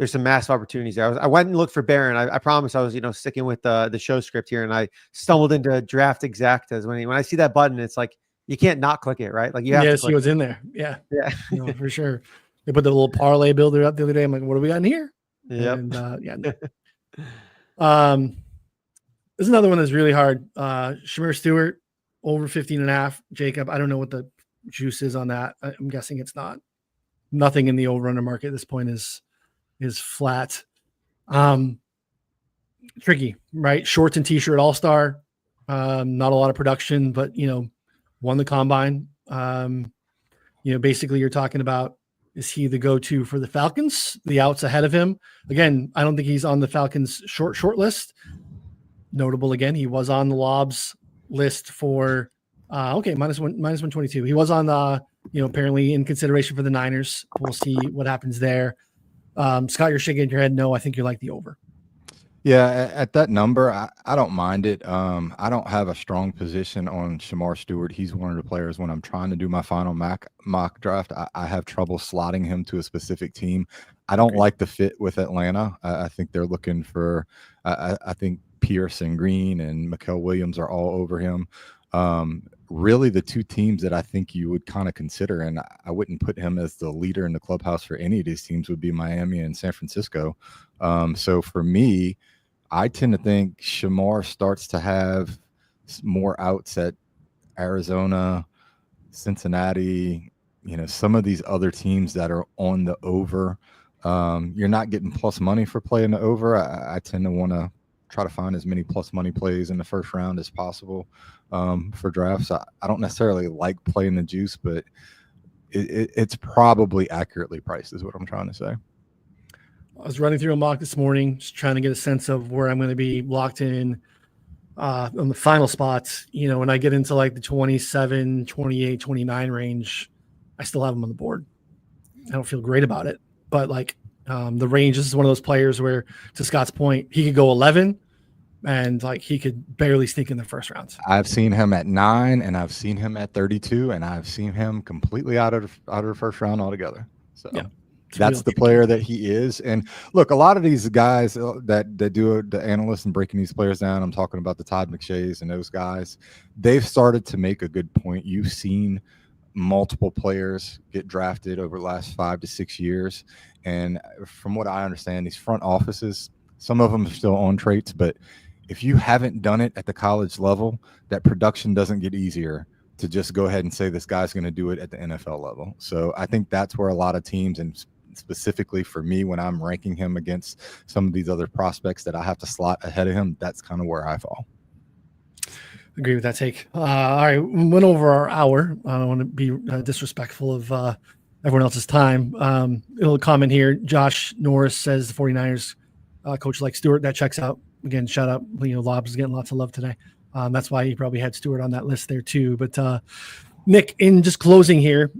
some massive opportunities there. I went and looked for Barron. I promise I was, sticking with the show script here, and I stumbled into draft exactas. When I see that button, it's like, you can't not click it, right? Like you have to see what's in there. Yeah. Yeah. For sure. They put the little parlay builder up the other day. I'm like, what do we got in here? Yep. And, there's another one that's really hard. Shamir Stewart over 15 and a half. Jacob, I don't know what the juice is on that. I'm guessing it's nothing in the over-under market at this point is flat. Tricky, right? Shorts and t-shirt all-star. Not a lot of production, but won the combine. Basically you're talking about Is he the go-to for the Falcons? The outs ahead of him. Again, I don't think he's on the Falcons short list. Notable again, he was on the Lobs list for minus 122. He was on the apparently in consideration for the Niners. We'll see what happens there. Scott, you're shaking your head. No, I think you like the over. Yeah, at that number, I don't mind it. I don't have a strong position on Shamar Stewart. He's one of the players when I'm trying to do my final mock draft, I have trouble slotting him to a specific team. I don't like the fit with Atlanta. I think they're looking for, I think Pierce and Green and Mikael Williams are all over him. Really the two teams that I think you would kind of consider, and I wouldn't put him as the leader in the clubhouse for any of these teams, would be Miami and San Francisco. So for me, I tend to think Shamar starts to have more outs at Arizona, Cincinnati, some of these other teams that are on the over. You're not getting plus money for playing the over. I tend to want to try to find as many plus money plays in the first round as possible for drafts. I don't necessarily like playing the juice, but it's probably accurately priced is what I'm trying to say. I was running through a mock this morning, just trying to get a sense of where I'm going to be locked in on the final spots. When I get into like the 27, 28, 29 range, I still have them on the board. I don't feel great about it, but the range, this is one of those players where, to Scott's point, he could go 11 and he could barely sneak in the first round. I've seen him at 9 and I've seen him at 32 and I've seen him completely out of the first round altogether. So yeah. That's the player that he is. And look, a lot of these guys that do the analysts and breaking these players down, I'm talking about the Todd McShays and those guys, they've started to make a good point. You've seen multiple players get drafted over the last 5 to 6 years. And from what I understand, these front offices, some of them are still on traits, but if you haven't done it at the college level, that production doesn't get easier to just go ahead and say this guy's going to do it at the NFL level. So I think that's where a lot of teams, and specifically for me, when I'm ranking him against some of these other prospects that I have to slot ahead of him, that's kind of where I fall. Agree with that take. All right, we went over our hour. I don't want to be disrespectful of everyone else's time. A little comment here. Josh Norris says the 49ers coach like Stewart. That checks out. Again, shout out. Lobs is getting lots of love today. That's why he probably had Stewart on that list there too. But Nick, in just closing here,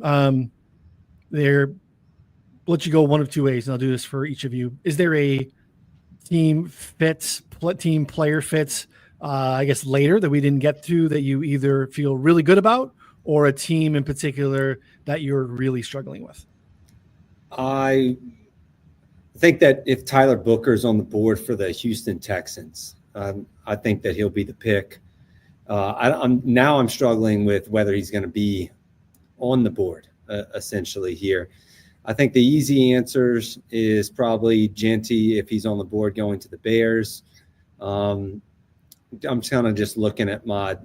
let you go one of two ways, and I'll do this for each of you. Is there a team player fits, I guess later that we didn't get to that you either feel really good about, or a team in particular that you're really struggling with? I think that if Tyler Booker's on the board for the Houston Texans, I think that he'll be the pick. I'm struggling with whether he's going to be on the board essentially here. I think the easy answers is probably Genty if he's on the board going to the Bears. I'm kind of just looking at my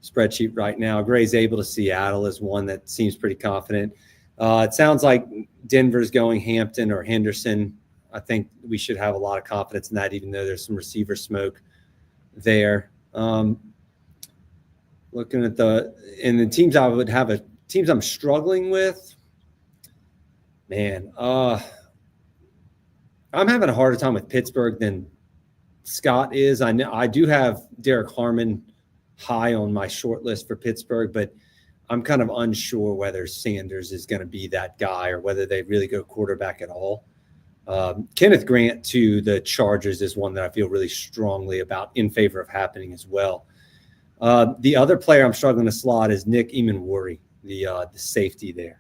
spreadsheet right now. Gray's able to Seattle is one that seems pretty confident. It sounds like Denver's going Hampton or Henderson. I think we should have a lot of confidence in that, even though there's some receiver smoke there. Looking at the teams I would have teams I'm struggling with. Man, I'm having a harder time with Pittsburgh than Scott is. I do have Derek Harmon high on my short list for Pittsburgh, but I'm kind of unsure whether Sanders is going to be that guy or whether they really go quarterback at all. Kenneth Grant to the Chargers is one that I feel really strongly about in favor of happening as well. The other player I'm struggling to slot is Nick Emanwori, the safety there.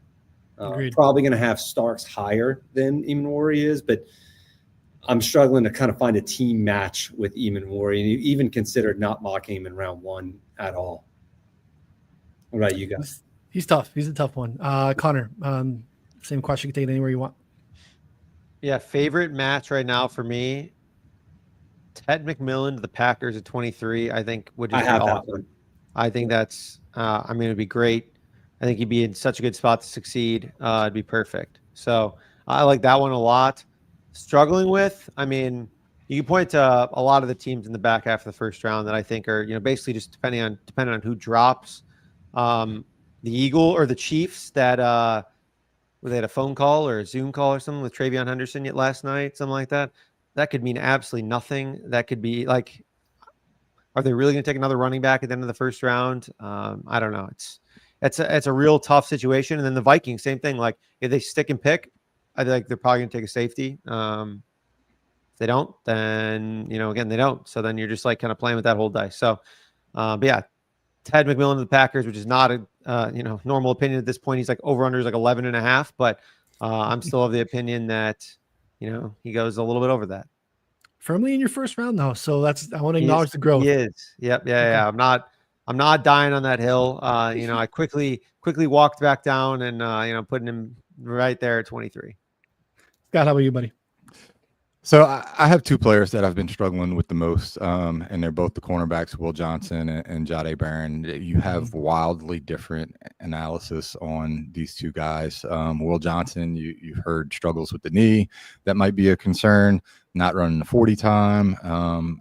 Probably going to have Starks higher than Emanwori is, but I'm struggling to kind of find a team match with Emanwori, and you even considered not mocking him in round 1 at all. What about you guys? He's tough. He's a tough one. Connor, same question. You can take it anywhere you want. Yeah, favorite match right now for me, Ted McMillan to the Packers at 23. I think would just be awesome. That one. I think that's it'd be great. I think he'd be in such a good spot to succeed. It'd be perfect. So I like that one a lot. Struggling with, you can point to a lot of the teams in the back half of the first round that I think are, basically just depending on who drops. The Eagle or the Chiefs that where they had a phone call or a Zoom call or something with Travion Henderson yet last night, something like that. That could mean absolutely nothing. That could be like, are they really going to take another running back at the end of the first round? I don't know. It's a real tough situation. And then the Vikings, same thing. Like if they stick and pick, I think they're probably going to take a safety. If they don't, then again they don't. So then you're just like kind of playing with that whole dice. So, but yeah, Ted McMillan of the Packers, which is not a normal opinion at this point. He's like over under is like 11.5, but I'm still of the opinion that he goes a little bit over that. Firmly in your first round though, so I want to acknowledge the growth. He is. Yep. Yeah. I'm not dying on that hill. I quickly walked back down and putting him right there at 23. Scott, how about you, buddy? So I have two players that I've been struggling with the most, and they're both the cornerbacks, Will Johnson and Jahdae Barron. You have wildly different analysis on these two guys. Will Johnson, you've heard struggles with the knee. That might be a concern, not running the 40 time.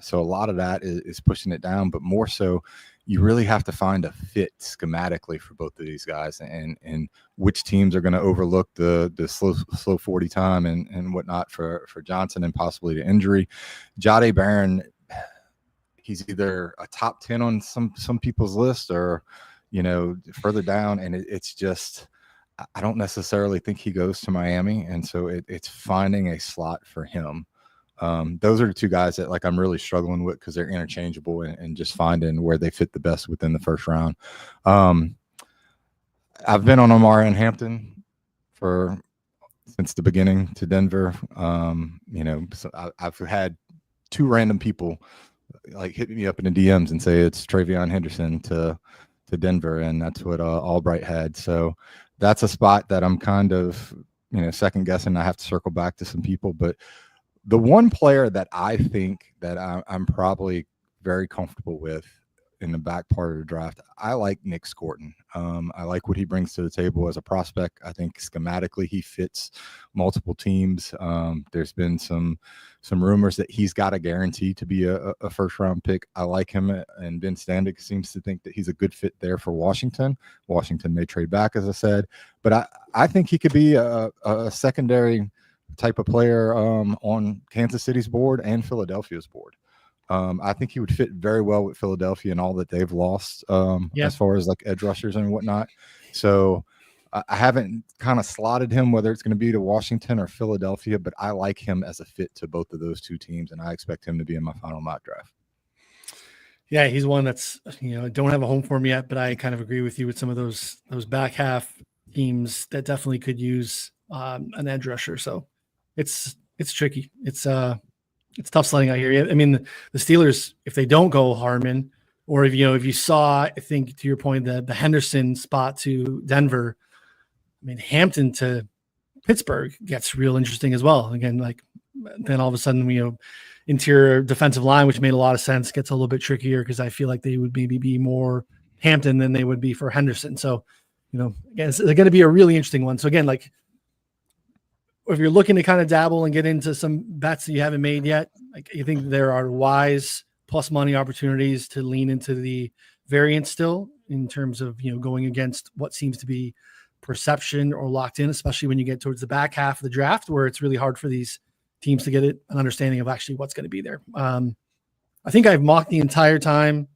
So a lot of that is pushing it down, but more so, you really have to find a fit schematically for both of these guys and which teams are going to overlook the slow 40 time and whatnot for Johnson and possibly the injury. Jahdae Barron, he's either a top 10 on some people's list or, further down. And it's just, I don't necessarily think he goes to Miami. And so it's finding a slot for him. Those are the two guys that I'm really struggling with because they're interchangeable and just finding where they fit the best within the first round. I've been on Omarion Hampton since the beginning to Denver. So I've had two random people hit me up in the DMs and say it's Travion Henderson to Denver, and that's what Albright had. So that's a spot that I'm kind of second guessing. I have to circle back to some people, but the one player that I think that I'm probably very comfortable with in the back part of the draft, I like Nick Scorton. I like what he brings to the table as a prospect. I think schematically he fits multiple teams. There's been some rumors that he's got a guarantee to be a first-round pick. I like him, and Ben Standig seems to think that he's a good fit there for Washington. Washington may trade back, as I said, but I think he could be a secondary type of player on Kansas City's board and Philadelphia's board. I think he would fit very well with Philadelphia and all that they've lost as far as edge rushers and whatnot. So I haven't kind of slotted him whether it's going to be to Washington or Philadelphia, but I like him as a fit to both of those two teams, and I expect him to be in my final mock draft. Yeah, he's one that's don't have a home for him yet, but I kind of agree with you with some of those back half teams that definitely could use an edge rusher. So it's tricky. It's tough sledding out here. I mean, the Steelers, if they don't go Harmon, or if you saw, I think to your point, the Henderson spot to Denver, I mean, Hampton to Pittsburgh gets real interesting as well. Again, then all of a sudden, interior defensive line, which made a lot of sense, gets a little bit trickier because I feel like they would maybe be more Hampton than they would be for Henderson. So, again, it's going to be a really interesting one. So again, if you're looking to kind of dabble and get into some bets that you haven't made yet, you think there are wise plus money opportunities to lean into the variance still in terms of, going against what seems to be perception or locked in, especially when you get towards the back half of the draft where it's really hard for these teams to get an understanding of actually what's going to be there. I think I've mocked the entire time,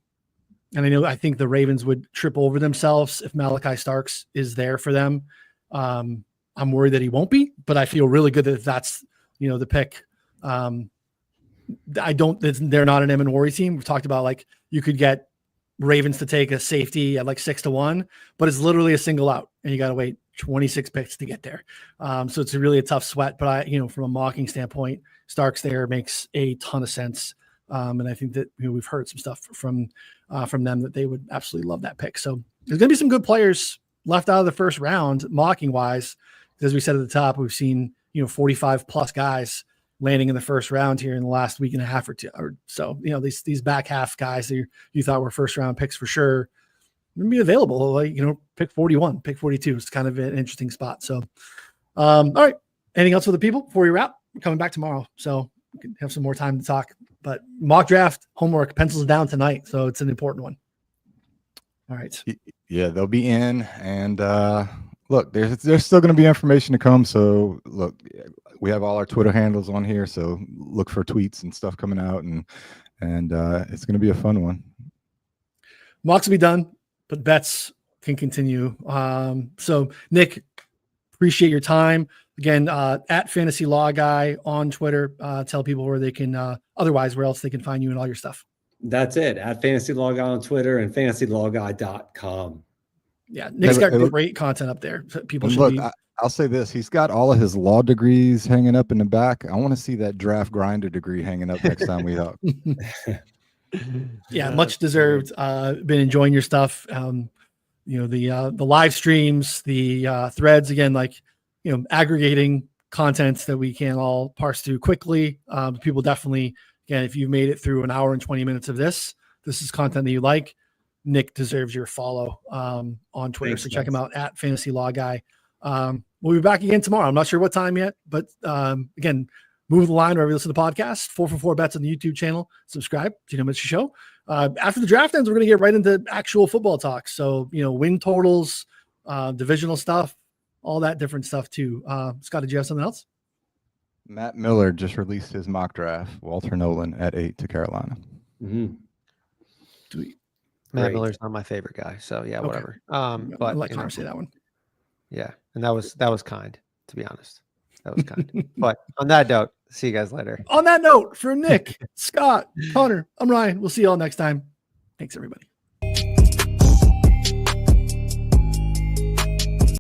and I think the Ravens would trip over themselves if Malachi Starks is there for them. I'm worried that he won't be, but I feel really good that that's, the pick. They're not an Amenwari team. We've talked about you could get Ravens to take a safety at 6-1, but it's literally a single out and you got to wait 26 picks to get there. So it's really a tough sweat, but from a mocking standpoint, Starks there makes a ton of sense. And I think that we've heard some stuff from them that they would absolutely love that pick. So there's going to be some good players left out of the first round mocking wise. As we said at the top, we've seen 45 plus guys landing in the first round here in the last week and a half or two. Or so these back half guys that you thought were first round picks for sure going to be available. Pick 41, pick 42. It's kind of an interesting spot. So, all right. Anything else for the people before we wrap? We're coming back tomorrow, so we can have some more time to talk. But mock draft homework pencils down tonight, so it's an important one. All right. Yeah, they'll be in and. look, there's still going to be information to come. So look, we have all our Twitter handles on here. So look for tweets and stuff coming out, and it's going to be a fun one. Mocks will be done, but bets can continue. So Nick, appreciate your time again. At Fantasy Law Guy on Twitter. Tell people where they can. Otherwise, where else they can find you and all your stuff. That's it. At Fantasy Law Guy on Twitter and fantasylawguy.com. Yeah, Nick's Hey, got look- great content up there. So people And should look, be. I'll say this: he's got all of his law degrees hanging up in the back. I want to see that draft grinder degree hanging up next time we talk. Yeah, much deserved. Been enjoying your stuff. The live streams, the threads again, like aggregating content that we can all parse through quickly. People definitely, again, if you've made it through an hour and 20 minutes of this is content that you like. Nick deserves your follow on Twitter. Thanks, So check him guys. out at Fantasy Law Guy. We'll be back again tomorrow. I'm not sure what time yet, but again, move the line wherever you listen to the podcast. 4for4 Bets on the YouTube channel. Subscribe so you don't miss the show. After the draft ends, we're going to get right into actual football talk. So, win totals, divisional stuff, all that different stuff too. Scott, did you have something else? Matt Miller just released his mock draft. Walter Nolan at 8 to Carolina. Mm-hmm. Matt Great. Miller's not my favorite guy, so yeah, Okay. whatever. I'll But let you know, Connor say that one. yeah, and that was kind, to be honest. That was kind. But on that note, see you guys later. On that note, for Nick, Scott, Connor, I'm Ryan. We'll see you all next time. Thanks, everybody.